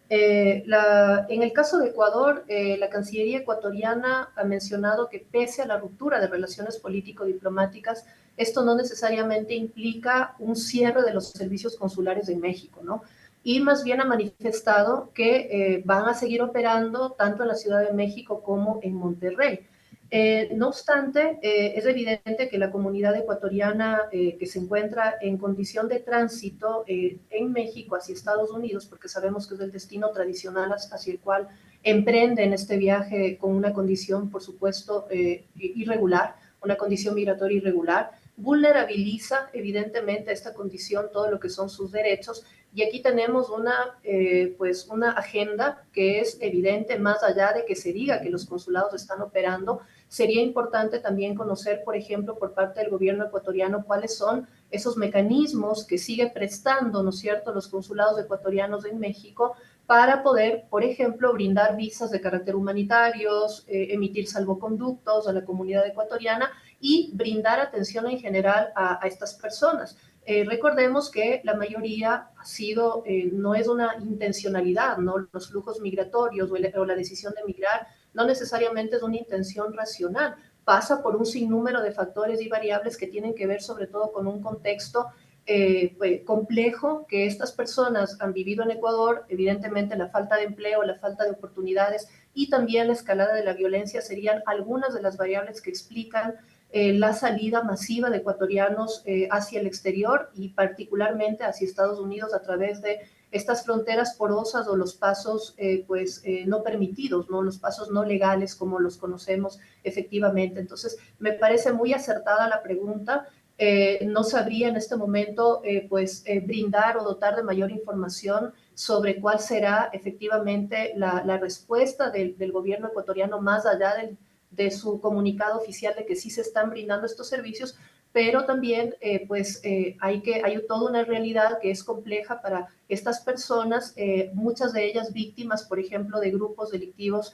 En el caso de Ecuador, la Cancillería ecuatoriana ha mencionado que pese a la ruptura de relaciones político-diplomáticas, esto no necesariamente implica un cierre de los servicios consulares en México, ¿no? Y más bien ha manifestado que van a seguir operando tanto en la Ciudad de México como en Monterrey. No obstante, es evidente que la comunidad ecuatoriana que se encuentra en condición de tránsito en México hacia Estados Unidos, porque sabemos que es el destino tradicional hacia el cual emprenden este viaje con una condición, por supuesto, irregular, una condición migratoria irregular, vulnerabiliza evidentemente esta condición todo lo que son sus derechos. Y aquí tenemos pues una agenda que es evidente, más allá de que se diga que los consulados están operando. Sería importante también conocer, por ejemplo, por parte del gobierno ecuatoriano, cuáles son esos mecanismos que sigue prestando, ¿no es cierto?, los consulados ecuatorianos en México para poder, por ejemplo, brindar visas de carácter humanitarios, emitir salvoconductos a la comunidad ecuatoriana y brindar atención en general a estas personas. Recordemos que la mayoría ha sido, no es una intencionalidad, ¿no? Los flujos migratorios o la decisión de migrar no necesariamente es una intención racional, pasa por un sinnúmero de factores y variables que tienen que ver sobre todo con un contexto complejo que estas personas han vivido en Ecuador. Evidentemente la falta de empleo, la falta de oportunidades y también la escalada de la violencia serían algunas de las variables que explican la salida masiva de ecuatorianos hacia el exterior y particularmente hacia Estados Unidos a través de estas fronteras porosas o los pasos no permitidos, ¿no? Los pasos no legales como los conocemos efectivamente. Entonces, me parece muy acertada la pregunta. No sabría en este momento brindar o dotar de mayor información sobre cuál será efectivamente la respuesta del gobierno ecuatoriano más allá de su comunicado oficial de que sí se están brindando estos servicios, pero también hay toda una realidad que es compleja para estas personas, muchas de ellas víctimas, por ejemplo, de grupos delictivos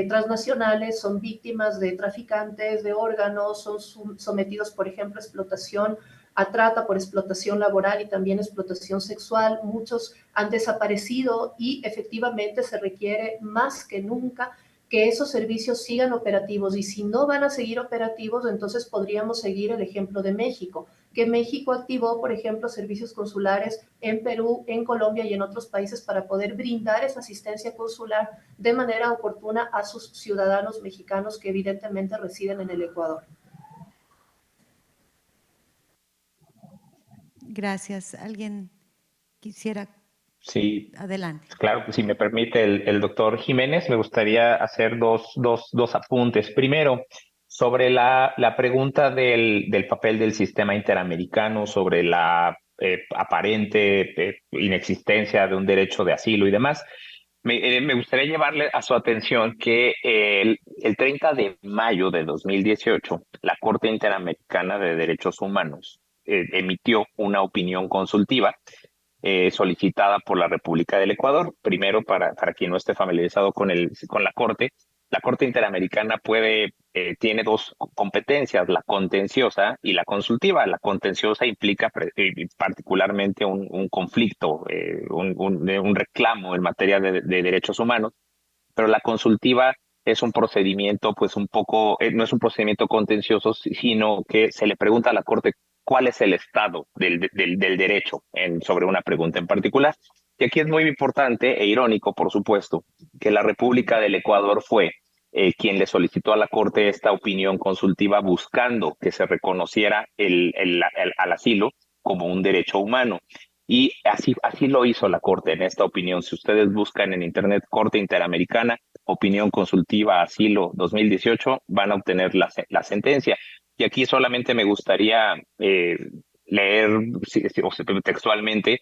transnacionales, son víctimas de traficantes de órganos, son sometidos, por ejemplo, a explotación, a trata por explotación laboral y también explotación sexual. Muchos han desaparecido y efectivamente se requiere más que nunca que esos servicios sigan operativos, y si no van a seguir operativos, entonces podríamos seguir el ejemplo de México, que México activó, por ejemplo, servicios consulares en Perú, en Colombia y en otros países para poder brindar esa asistencia consular de manera oportuna a sus ciudadanos mexicanos que evidentemente residen en el Ecuador. Gracias. ¿Alguien quisiera? Sí, Adelante. claro, si me permite el doctor Jiménez, me gustaría hacer dos apuntes. Primero, sobre la pregunta del papel del sistema interamericano, sobre la aparente inexistencia de un derecho de asilo y demás. Me gustaría llevarle a su atención que el 30 de mayo de 2018, la Corte Interamericana de Derechos Humanos emitió una opinión consultiva solicitada por la República del Ecuador. Primero, para quien no esté familiarizado con la Corte Interamericana tiene dos competencias, la contenciosa y la consultiva. La contenciosa implica particularmente un conflicto, un reclamo en materia de derechos humanos, pero la consultiva es un procedimiento, pues un poco, no es un procedimiento contencioso, sino que se le pregunta a la Corte cuál es el estado del derecho sobre una pregunta en particular. Y aquí es muy importante e irónico, por supuesto, que la República del Ecuador fue quien le solicitó a la Corte esta opinión consultiva buscando que se reconociera al asilo como un derecho humano. Y así lo hizo la Corte en esta opinión. Si ustedes buscan en Internet Corte Interamericana, opinión consultiva, asilo 2018, van a obtener la sentencia. Y aquí solamente me gustaría leer textualmente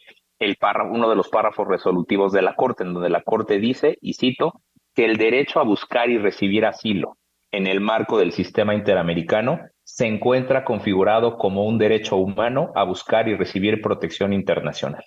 uno de los párrafos resolutivos de la Corte, en donde la Corte dice, y cito, que el derecho a buscar y recibir asilo en el marco del sistema interamericano se encuentra configurado como un derecho humano a buscar y recibir protección internacional.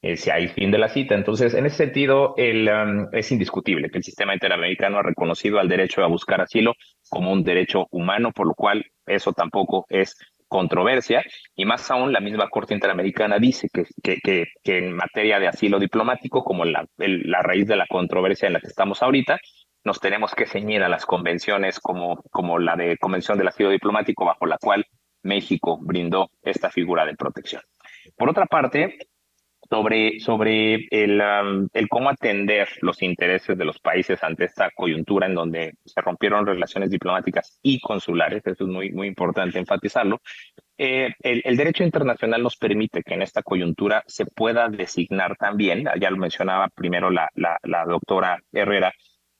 Si hay fin de la cita. Entonces, en ese sentido, es indiscutible que el sistema interamericano ha reconocido al derecho a buscar asilo como un derecho humano, por lo cual eso tampoco es controversia, y más aún la misma Corte Interamericana dice que en materia de asilo diplomático, como la raíz de la controversia en la que estamos ahorita, nos tenemos que ceñir a las convenciones como la de Convención del Asilo Diplomático, bajo la cual México brindó esta figura de protección. Por otra parte, sobre el cómo atender los intereses de los países ante esta coyuntura en donde se rompieron relaciones diplomáticas y consulares. Eso es muy, muy importante enfatizarlo. El derecho internacional nos permite que en esta coyuntura se pueda designar también, ya lo mencionaba primero la doctora Herrera,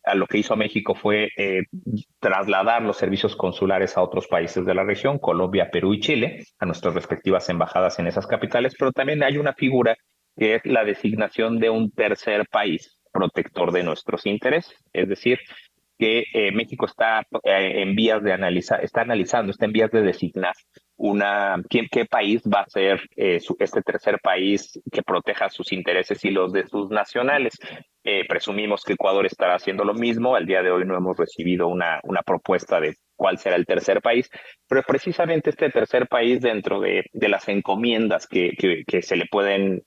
a lo que hizo México fue trasladar los servicios consulares a otros países de la región, Colombia, Perú y Chile, a nuestras respectivas embajadas en esas capitales, pero también hay una figura que es la designación de un tercer país protector de nuestros intereses, es decir, que México está en vías de analizar, está en vías de designar qué país va a ser este tercer país que proteja sus intereses y los de sus nacionales. Presumimos que Ecuador estará haciendo lo mismo. Al día de hoy no hemos recibido una propuesta de cuál será el tercer país, pero precisamente este tercer país dentro de las encomiendas que se le pueden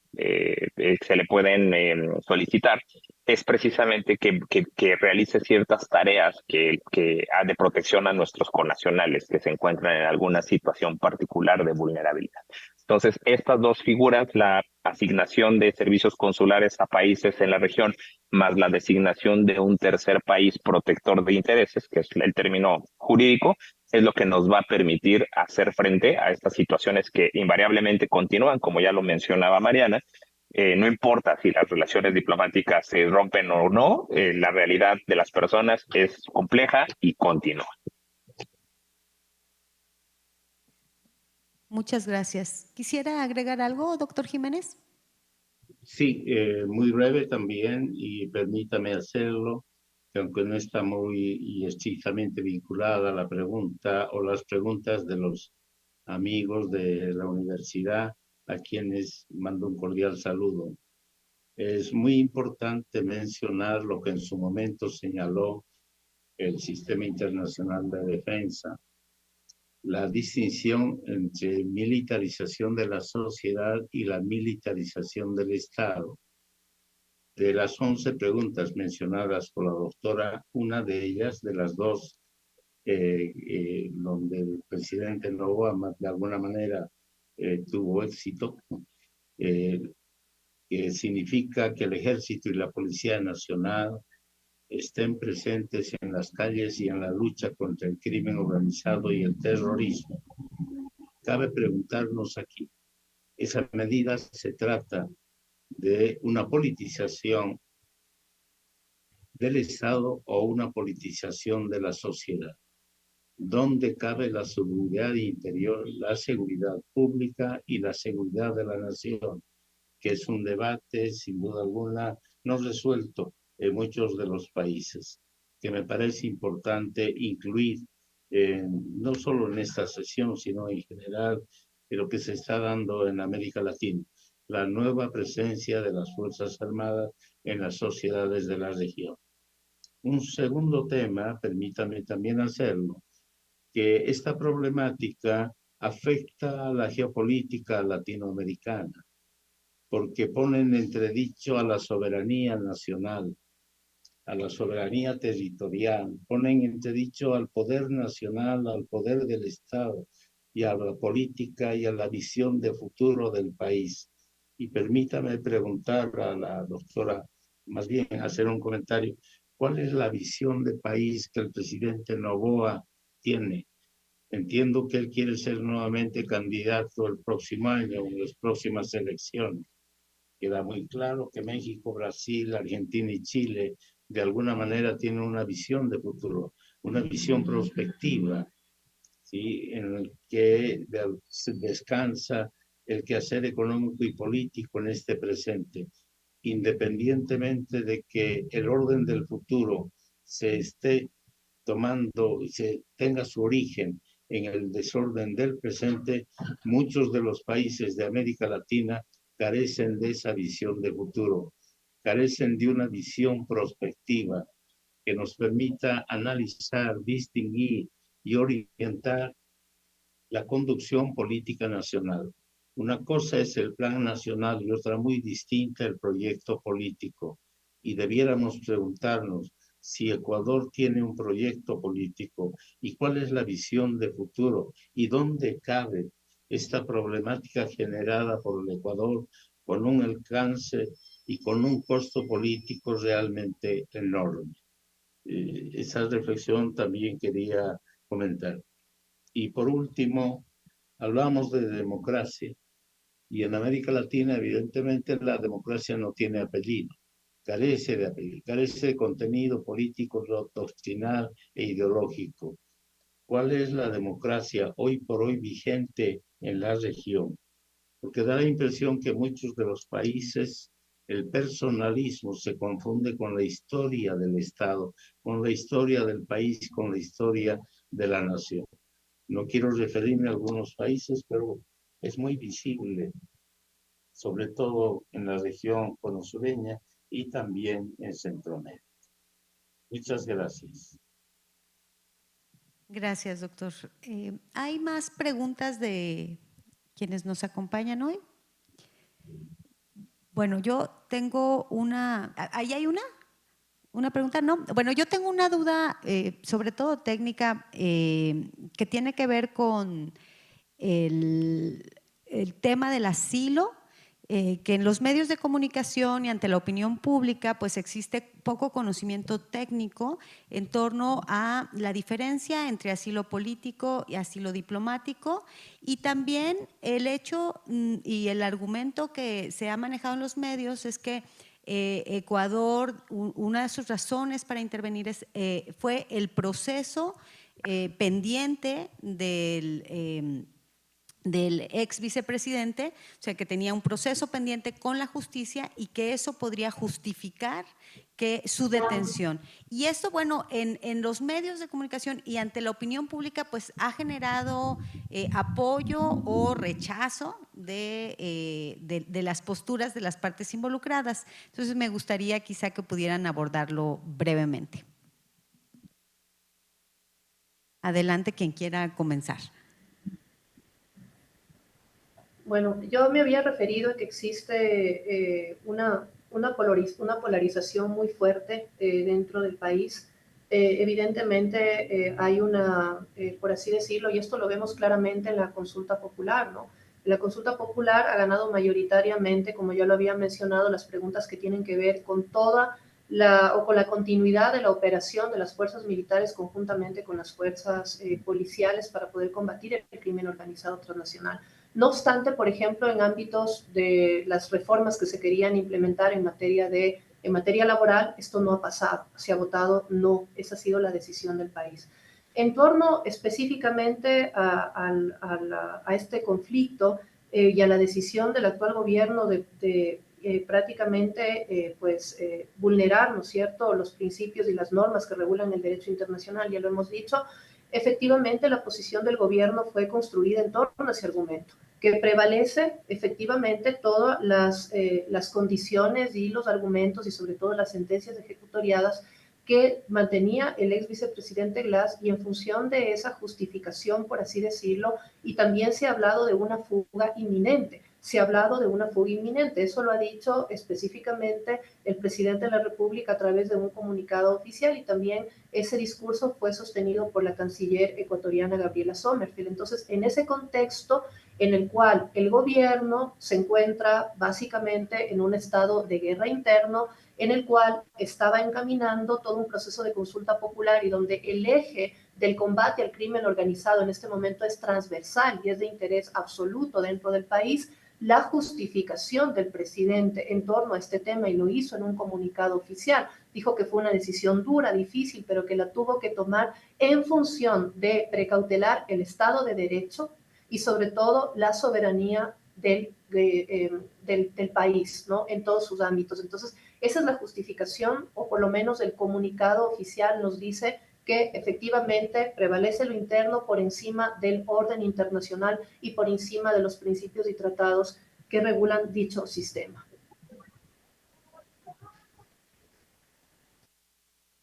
solicitar es precisamente que realice ciertas tareas de protección a nuestros connacionales que se encuentran en alguna situación particular de vulnerabilidad. Entonces, estas dos figuras, la asignación de servicios consulares a países en la región, más la designación de un tercer país protector de intereses, que es el término jurídico, es lo que nos va a permitir hacer frente a estas situaciones que invariablemente continúan, como ya lo mencionaba Mariana. No importa si las relaciones diplomáticas se rompen o no, la realidad de las personas es compleja y continua. Muchas gracias. ¿Quisiera agregar algo, doctor Jiménez? Sí, muy breve también, y permítame hacerlo, que aunque no está muy y estrictamente vinculada a la pregunta o las preguntas de los amigos de la universidad, a quienes mando un cordial saludo. Es muy importante mencionar lo que en su momento señaló el Sistema Internacional de Defensa, la distinción entre militarización de la sociedad y la militarización del Estado. De las 11 preguntas mencionadas por la doctora, una de ellas, de las dos, donde el presidente Obama de alguna manera tuvo éxito, que significa que el Ejército y la Policía Nacional estén presentes en las calles y en la lucha contra el crimen organizado y el terrorismo. Cabe preguntarnos aquí, ¿esa medida se trata de una politización del Estado o una politización de la sociedad? ¿Dónde cabe la seguridad interior, la seguridad pública y la seguridad de la nación? Que es un debate, sin duda alguna, no resuelto en muchos de los países, que me parece importante incluir, no solo en esta sesión, sino en general, en lo que se está dando en América Latina, la nueva presencia de las Fuerzas Armadas en las sociedades de la región. Un segundo tema, permítame también hacerlo, que esta problemática afecta a la geopolítica latinoamericana, porque ponen en entredicho a la soberanía nacional, a la soberanía territorial, ponen en entredicho al poder nacional, al poder del Estado y a la política y a la visión de futuro del país. Y permítame preguntar a la doctora, más bien hacer un comentario, ¿cuál es la visión de país que el presidente Noboa tiene? Entiendo que él quiere ser nuevamente candidato el próximo año en las próximas elecciones. Queda muy claro que México, Brasil, Argentina y Chile de alguna manera tienen una visión de futuro, una visión prospectiva, ¿sí? En el que descansa el quehacer económico y político en este presente, independientemente de que el orden del futuro se esté tomando, se tenga su origen en el desorden del presente. Muchos de los países de América Latina carecen de esa visión de futuro, carecen de una visión prospectiva que nos permita analizar, distinguir y orientar la conducción política nacional. Una cosa es el plan nacional y otra muy distinta el proyecto político. Y debiéramos preguntarnos si Ecuador tiene un proyecto político y cuál es la visión de futuro y dónde cabe esta problemática generada por el Ecuador con un alcance y con un costo político realmente enorme. Esa reflexión también quería comentar. Y por último, hablamos de democracia. Y en América Latina, evidentemente, la democracia no tiene apellido, carece de apellido, carece de contenido político, doctrinal e ideológico. ¿Cuál es la democracia hoy por hoy vigente en la región? Porque da la impresión que en muchos de los países el personalismo se confunde con la historia del Estado, con la historia del país, con la historia de la nación. No quiero referirme a algunos países, pero es muy visible, sobre todo en la región conosureña y también en Centroamérica. Muchas gracias. Gracias, doctor. ¿Hay más preguntas de quienes nos acompañan hoy? Bueno, yo tengo una. ¿Ahí hay una? ¿Una pregunta? No. Bueno, yo tengo una duda, sobre todo técnica, que tiene que ver con el tema del asilo, que en los medios de comunicación y ante la opinión pública pues existe poco conocimiento técnico en torno a la diferencia entre asilo político y asilo diplomático, y también el hecho y el argumento que se ha manejado en los medios es que Ecuador, una de sus razones para intervenir fue el proceso pendiente del ex vicepresidente, o sea, que tenía un proceso pendiente con la justicia y que eso podría justificar su detención. Y esto, bueno, en los medios de comunicación y ante la opinión pública, pues ha generado apoyo o rechazo de las posturas de las partes involucradas. Entonces, me gustaría quizá que pudieran abordarlo brevemente. Adelante, quien quiera comenzar. Bueno, yo me había referido a que existe una polarización muy fuerte dentro del país. Evidentemente hay por así decirlo, y esto lo vemos claramente en la consulta popular, ¿no? La consulta popular ha ganado mayoritariamente, como ya lo había mencionado, las preguntas que tienen que ver con con la continuidad de la operación de las fuerzas militares conjuntamente con las fuerzas policiales para poder combatir el crimen organizado transnacional. No obstante, por ejemplo, en ámbitos de las reformas que se querían implementar en materia laboral, esto no ha pasado, se ha votado no, esa ha sido la decisión del país. En torno específicamente a este conflicto y a la decisión del actual gobierno de prácticamente vulnerar, ¿no es cierto?, los principios y las normas que regulan el derecho internacional, ya lo hemos dicho. Efectivamente, la posición del gobierno fue construida en torno a ese argumento, que prevalece efectivamente todas las condiciones y los argumentos y sobre todo las sentencias ejecutoriadas que mantenía el ex vicepresidente Glass, y en función de esa justificación, por así decirlo, y también se ha hablado de una fuga inminente. Se ha hablado de una fuga inminente. Eso lo ha dicho específicamente el presidente de la República a través de un comunicado oficial, y también ese discurso fue sostenido por la canciller ecuatoriana Gabriela Sommerfeld. Entonces, en ese contexto en el cual el gobierno se encuentra básicamente en un estado de guerra interno, en el cual estaba encaminando todo un proceso de consulta popular y donde el eje del combate al crimen organizado en este momento es transversal y es de interés absoluto dentro del país, la justificación del presidente en torno a este tema, y lo hizo en un comunicado oficial, dijo que fue una decisión dura, difícil, pero que la tuvo que tomar en función de precautelar el Estado de Derecho y sobre todo la soberanía del país, ¿no?, en todos sus ámbitos. Entonces, esa es la justificación, o por lo menos el comunicado oficial nos dice que efectivamente prevalece lo interno por encima del orden internacional y por encima de los principios y tratados que regulan dicho sistema.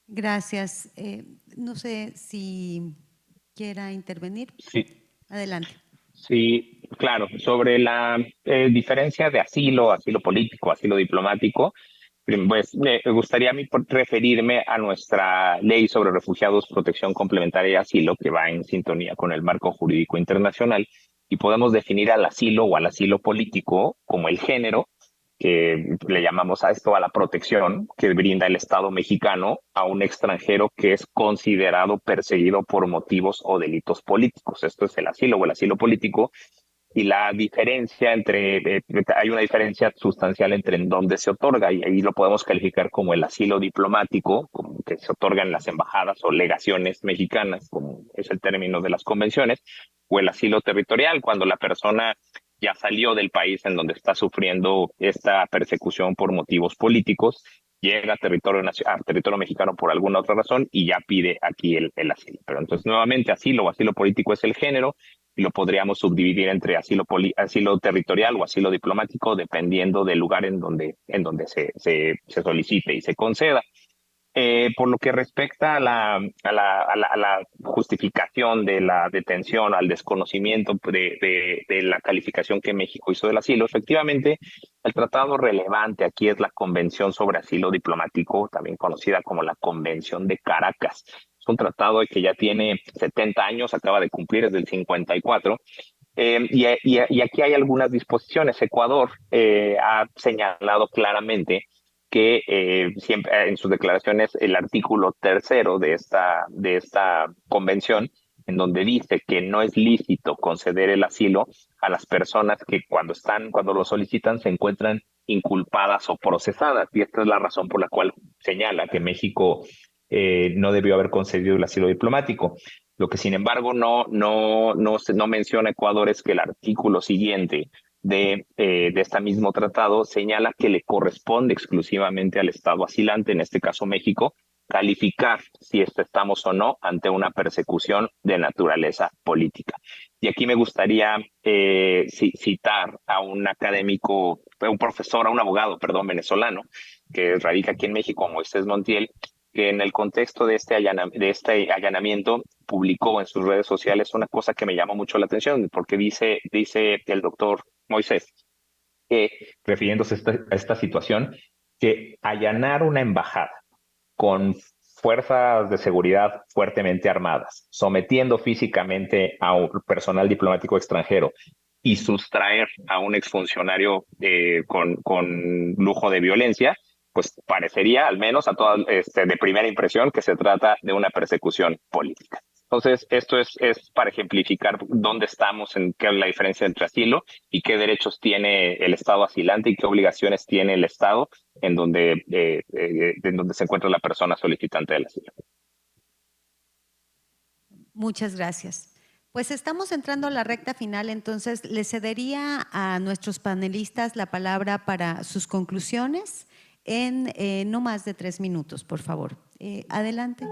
Gracias. No sé si quiera intervenir. Sí. Adelante. Sí, claro. Sobre la diferencia de asilo político, asilo diplomático, pues me gustaría a mí referirme a nuestra ley sobre refugiados, protección complementaria y asilo, que va en sintonía con el marco jurídico internacional, y podemos definir al asilo o al asilo político como el género que le llamamos a esto a la protección que brinda el Estado mexicano a un extranjero que es considerado perseguido por motivos o delitos políticos. Esto es el asilo o el asilo político. Y la diferencia hay una diferencia sustancial entre en dónde se otorga, y ahí lo podemos calificar como el asilo diplomático, como que se otorga en las embajadas o legaciones mexicanas, como es el término de las convenciones, o el asilo territorial, cuando la persona ya salió del país en donde está sufriendo esta persecución por motivos políticos, llega a territorio mexicano por alguna otra razón y ya pide aquí el asilo. Pero entonces, nuevamente, asilo o asilo político es el género, y lo podríamos subdividir entre asilo territorial o asilo diplomático, dependiendo del lugar en donde se solicite y se conceda. Por lo que respecta a la justificación de la detención, al desconocimiento de la calificación que México hizo del asilo, efectivamente, el tratado relevante aquí es la Convención sobre Asilo Diplomático, también conocida como la Convención de Caracas. Es un tratado que ya tiene 70 años, acaba de cumplir, es del 54. Y aquí hay algunas disposiciones. Ecuador ha señalado claramente que siempre en sus declaraciones el artículo 3 de esta convención, en donde dice que no es lícito conceder el asilo a las personas que cuando lo solicitan se encuentran inculpadas o procesadas. Y esta es la razón por la cual señala que México no debió haber concedido el asilo diplomático. Lo que sin embargo no menciona Ecuador es que el artículo siguiente de este mismo tratado señala que le corresponde exclusivamente al Estado asilante, en este caso México, calificar si estamos o no ante una persecución de naturaleza política. Y aquí me gustaría citar a un académico, a un abogado, venezolano, que radica aquí en México, Moisés Montiel, que en el contexto de este allanamiento publicó en sus redes sociales una cosa que me llamó mucho la atención, porque dice el doctor Moisés, que, refiriéndose a esta situación, que allanar una embajada con fuerzas de seguridad fuertemente armadas, sometiendo físicamente a un personal diplomático extranjero y sustraer a un exfuncionario con lujo de violencia, pues parecería, al menos de primera impresión, que se trata de una persecución política. Entonces, esto es para ejemplificar dónde estamos, en qué es la diferencia entre asilo y qué derechos tiene el Estado asilante y qué obligaciones tiene el Estado en donde se encuentra la persona solicitante del asilo. Muchas gracias. Pues estamos entrando a la recta final, entonces le cedería a nuestros panelistas la palabra para sus conclusiones en no más de 3 minutos, por favor. Adelante.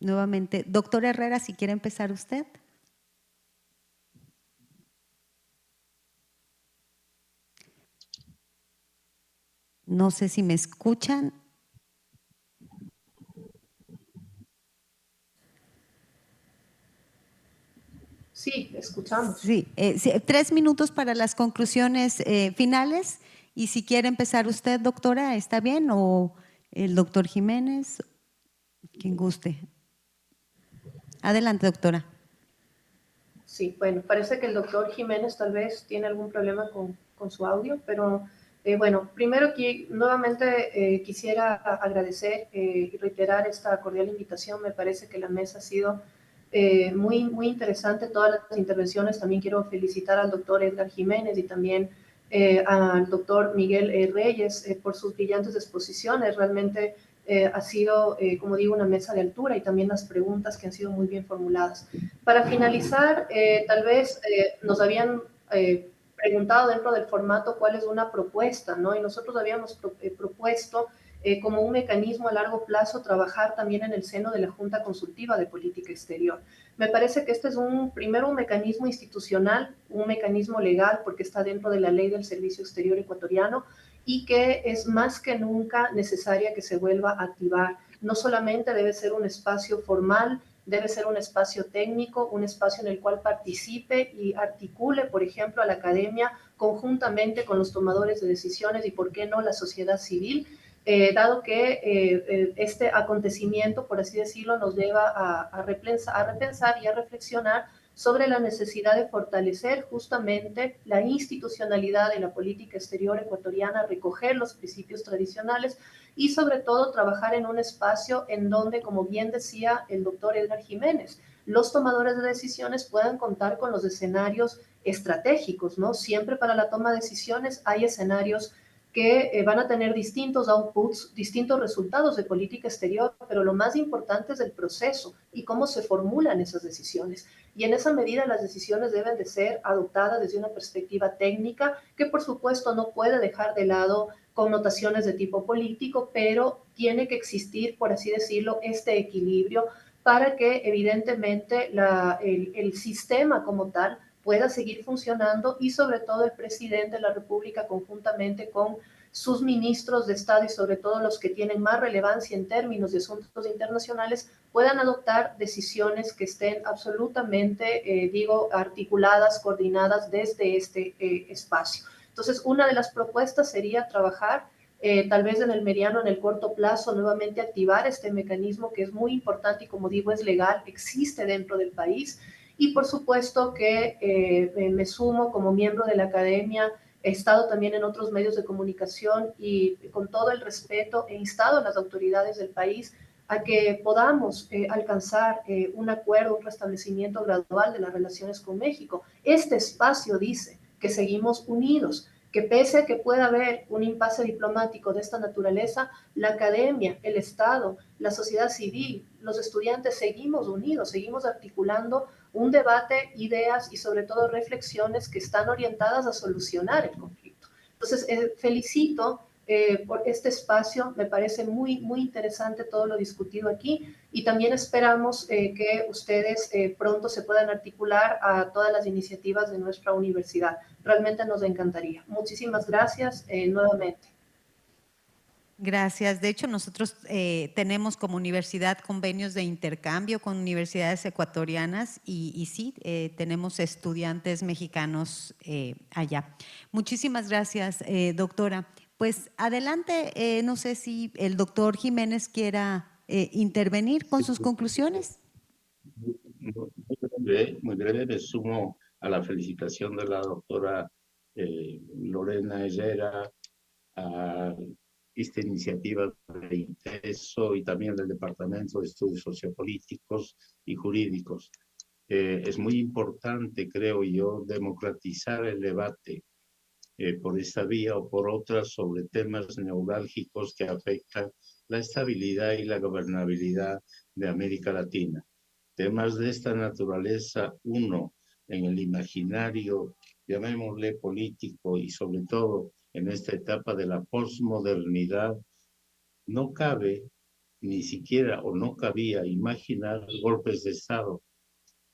Nuevamente, doctor Herrera, si quiere empezar usted. No sé si me escuchan. Sí, escuchamos. Sí, 3 minutos para las conclusiones finales. Y si quiere empezar usted, doctora, ¿está bien? O el doctor Jiménez, quien guste. Adelante, doctora. Sí, bueno, parece que el doctor Jiménez tal vez tiene algún problema con su audio, pero bueno, primero que nuevamente quisiera agradecer y reiterar esta cordial invitación. Me parece que la mesa ha sido muy, muy interesante, todas las intervenciones. También quiero felicitar al doctor Edgar Jiménez y también al doctor Miguel Reyes por sus brillantes exposiciones. Realmente ha sido, como digo, una mesa de altura, y también las preguntas que han sido muy bien formuladas. Para finalizar, tal vez nos habían preguntado dentro del formato cuál es una propuesta, ¿no? Y nosotros habíamos propuesto como un mecanismo a largo plazo trabajar también en el seno de la Junta Consultiva de Política Exterior. Me parece que este es primero un mecanismo institucional, un mecanismo legal, porque está dentro de la ley del Servicio Exterior ecuatoriano, y que es más que nunca necesaria que se vuelva a activar. No solamente debe ser un espacio formal, debe ser un espacio técnico, un espacio en el cual participe y articule, por ejemplo, a la academia conjuntamente con los tomadores de decisiones y, por qué no, la sociedad civil, dado que este acontecimiento, por así decirlo, nos lleva a repensar y a reflexionar sobre la necesidad de fortalecer justamente la institucionalidad de la política exterior ecuatoriana, recoger los principios tradicionales y sobre todo trabajar en un espacio en donde, como bien decía el doctor Edgar Jiménez, los tomadores de decisiones puedan contar con los escenarios estratégicos, ¿no? Siempre para la toma de decisiones hay escenarios que van a tener distintos outputs, distintos resultados de política exterior, pero lo más importante es el proceso y cómo se formulan esas decisiones. Y en esa medida las decisiones deben de ser adoptadas desde una perspectiva técnica, que por supuesto no puede dejar de lado connotaciones de tipo político, pero tiene que existir, por así decirlo, este equilibrio para que evidentemente el sistema como tal pueda seguir funcionando y sobre todo el presidente de la República conjuntamente con sus ministros de Estado y sobre todo los que tienen más relevancia en términos de asuntos internacionales puedan adoptar decisiones que estén absolutamente, articuladas, coordinadas desde este espacio. Entonces, una de las propuestas sería trabajar tal vez en el mediano, en el corto plazo, nuevamente activar este mecanismo que es muy importante y como digo es legal, existe dentro del país. Y por supuesto que me sumo como miembro de la academia, he estado también en otros medios de comunicación y con todo el respeto he instado a las autoridades del país a que podamos alcanzar un acuerdo, un restablecimiento gradual de las relaciones con México. Este espacio dice que seguimos unidos, que pese a que pueda haber un impasse diplomático de esta naturaleza, la academia, el Estado, la sociedad civil, los estudiantes seguimos unidos, seguimos articulando un debate, ideas y sobre todo reflexiones que están orientadas a solucionar el conflicto. Entonces, felicito por este espacio, me parece muy, muy interesante todo lo discutido aquí y también esperamos que ustedes pronto se puedan articular a todas las iniciativas de nuestra universidad. Realmente nos encantaría. Muchísimas gracias nuevamente. Gracias. De hecho, nosotros tenemos como universidad convenios de intercambio con universidades ecuatorianas y sí, tenemos estudiantes mexicanos allá. Muchísimas gracias, doctora. Pues adelante, no sé si el doctor Jiménez quiera intervenir con sus conclusiones. Muy breve, me sumo a la felicitación de la doctora Lorena Herrera a esta iniciativa de ITESO y también del Departamento de Estudios Sociopolíticos y Jurídicos. Es muy importante, creo yo, democratizar el debate por esta vía o por otras sobre temas neurálgicos que afectan la estabilidad y la gobernabilidad de América Latina. Temas de esta naturaleza, uno, en el imaginario, llamémosle político y sobre todo en esta etapa de la posmodernidad, no cabe ni siquiera o no cabía imaginar golpes de Estado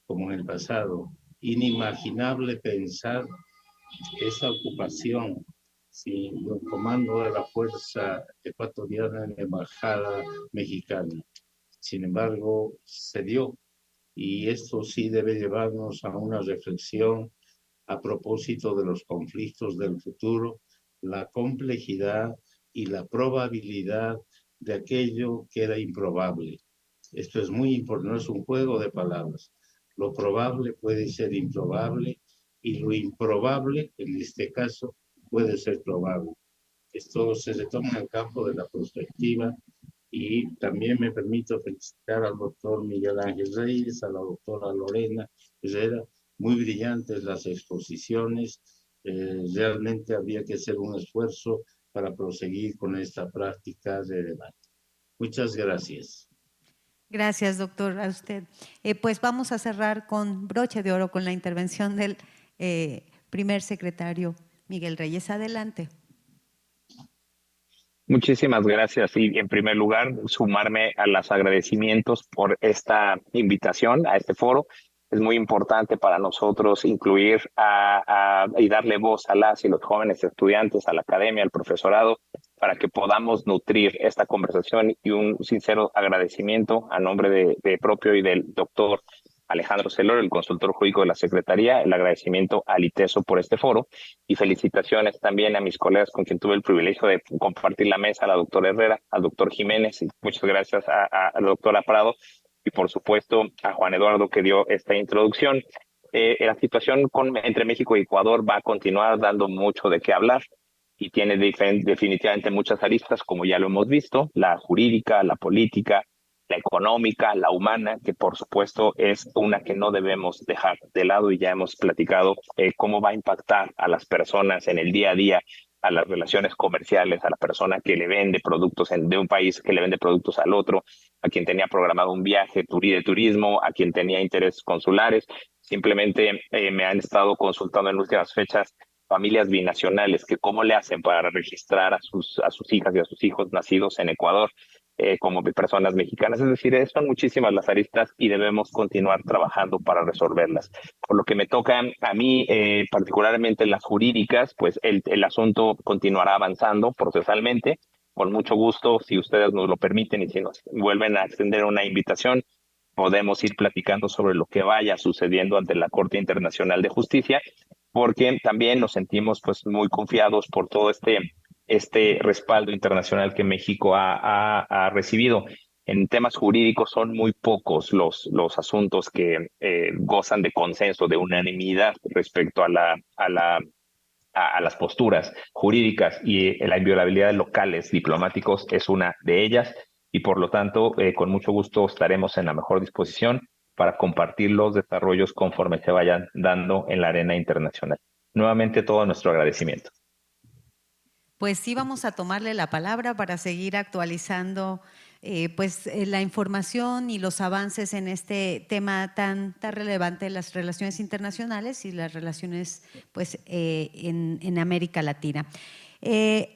como en el pasado. Inimaginable pensar esa ocupación sin el comando de la fuerza ecuatoriana en la embajada mexicana. Sin embargo, se dio y esto sí debe llevarnos a una reflexión a propósito de los conflictos del futuro, la complejidad y la probabilidad de aquello que era improbable. Esto es muy importante, no es un juego de palabras. Lo probable puede ser improbable y lo improbable, en este caso, puede ser probable. Esto se retoma en el campo de la perspectiva y también me permito felicitar al doctor Miguel Ángel Reyes, a la doctora Lorena Herrera, muy brillantes las exposiciones. Realmente habría que hacer un esfuerzo para proseguir con esta práctica de debate. Muchas gracias. Gracias, doctor, a usted. Pues vamos a cerrar con broche de oro con la intervención del primer secretario Miguel Reyes. Adelante. Muchísimas gracias y en primer lugar sumarme a los agradecimientos por esta invitación a este foro. Es muy importante para nosotros incluir y darle voz a las y los jóvenes estudiantes, a la academia, al profesorado, para que podamos nutrir esta conversación y un sincero agradecimiento a nombre de propio y del doctor Alejandro Celor, el consultor jurídico de la Secretaría, el agradecimiento al ITESO por este foro y felicitaciones también a mis colegas con quien tuve el privilegio de compartir la mesa, a la doctora Herrera, al doctor Jiménez y muchas gracias a la doctora Prado y por supuesto a Juan Eduardo que dio esta introducción. la situación entre México y Ecuador va a continuar dando mucho de qué hablar y tiene definitivamente muchas aristas, como ya lo hemos visto, la jurídica, la política, la económica, la humana, que por supuesto es una que no debemos dejar de lado y ya hemos platicado cómo va a impactar a las personas en el día a día, a las relaciones comerciales, a la persona que le vende productos de un país, que le vende productos al otro, a quien tenía programado un viaje de turismo, a quien tenía intereses consulares. Simplemente me han estado consultando en últimas fechas familias binacionales, que cómo le hacen para registrar a sus hijas y a sus hijos nacidos en Ecuador como personas mexicanas. Es decir, son muchísimas las aristas y debemos continuar trabajando para resolverlas. Por lo que me toca a mí, particularmente las jurídicas, pues el asunto continuará avanzando procesalmente. Con mucho gusto, si ustedes nos lo permiten y si nos vuelven a extender una invitación, podemos ir platicando sobre lo que vaya sucediendo ante la Corte Internacional de Justicia, porque también nos sentimos pues muy confiados por todo este respaldo internacional que México ha recibido. En temas jurídicos son muy pocos los asuntos que gozan de consenso, de unanimidad respecto a las posturas jurídicas, y la inviolabilidad de locales diplomáticos es una de ellas, y por lo tanto con mucho gusto estaremos en la mejor disposición para compartir los desarrollos conforme se vayan dando en la arena internacional. Nuevamente todo nuestro agradecimiento. Pues sí, vamos a tomarle la palabra para seguir actualizando la información y los avances en este tema tan relevante de las relaciones internacionales y las relaciones en América Latina.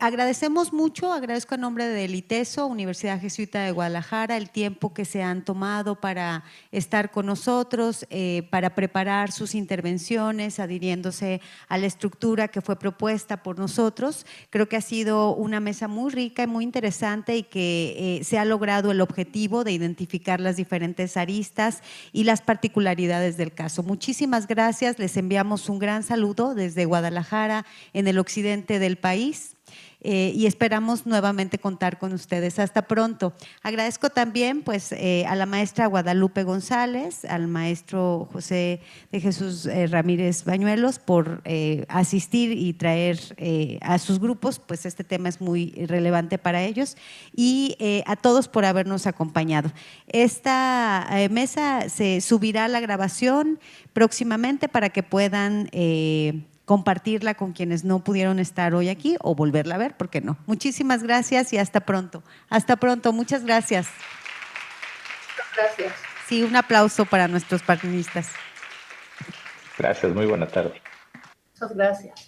Agradecemos mucho, agradezco en nombre del ITESO, Universidad Jesuita de Guadalajara, el tiempo que se han tomado para estar con nosotros, para preparar sus intervenciones, adhiriéndose a la estructura que fue propuesta por nosotros. Creo que ha sido una mesa muy rica y muy interesante y que se ha logrado el objetivo de identificar las diferentes aristas y las particularidades del caso. Muchísimas gracias, les enviamos un gran saludo desde Guadalajara, en el occidente del país. Y esperamos nuevamente contar con ustedes. Hasta pronto. Agradezco también a la maestra Guadalupe González, al maestro José de Jesús Ramírez Bañuelos por asistir y traer a sus grupos, pues este tema es muy relevante para ellos, y a todos por habernos acompañado. Esta mesa se subirá a la grabación próximamente para que puedan compartirla con quienes no pudieron estar hoy aquí o volverla a ver, ¿por qué no? Muchísimas gracias y hasta pronto. Hasta pronto, muchas gracias. Muchas gracias. Sí, un aplauso para nuestros panelistas. Gracias, muy buena tarde. Muchas gracias.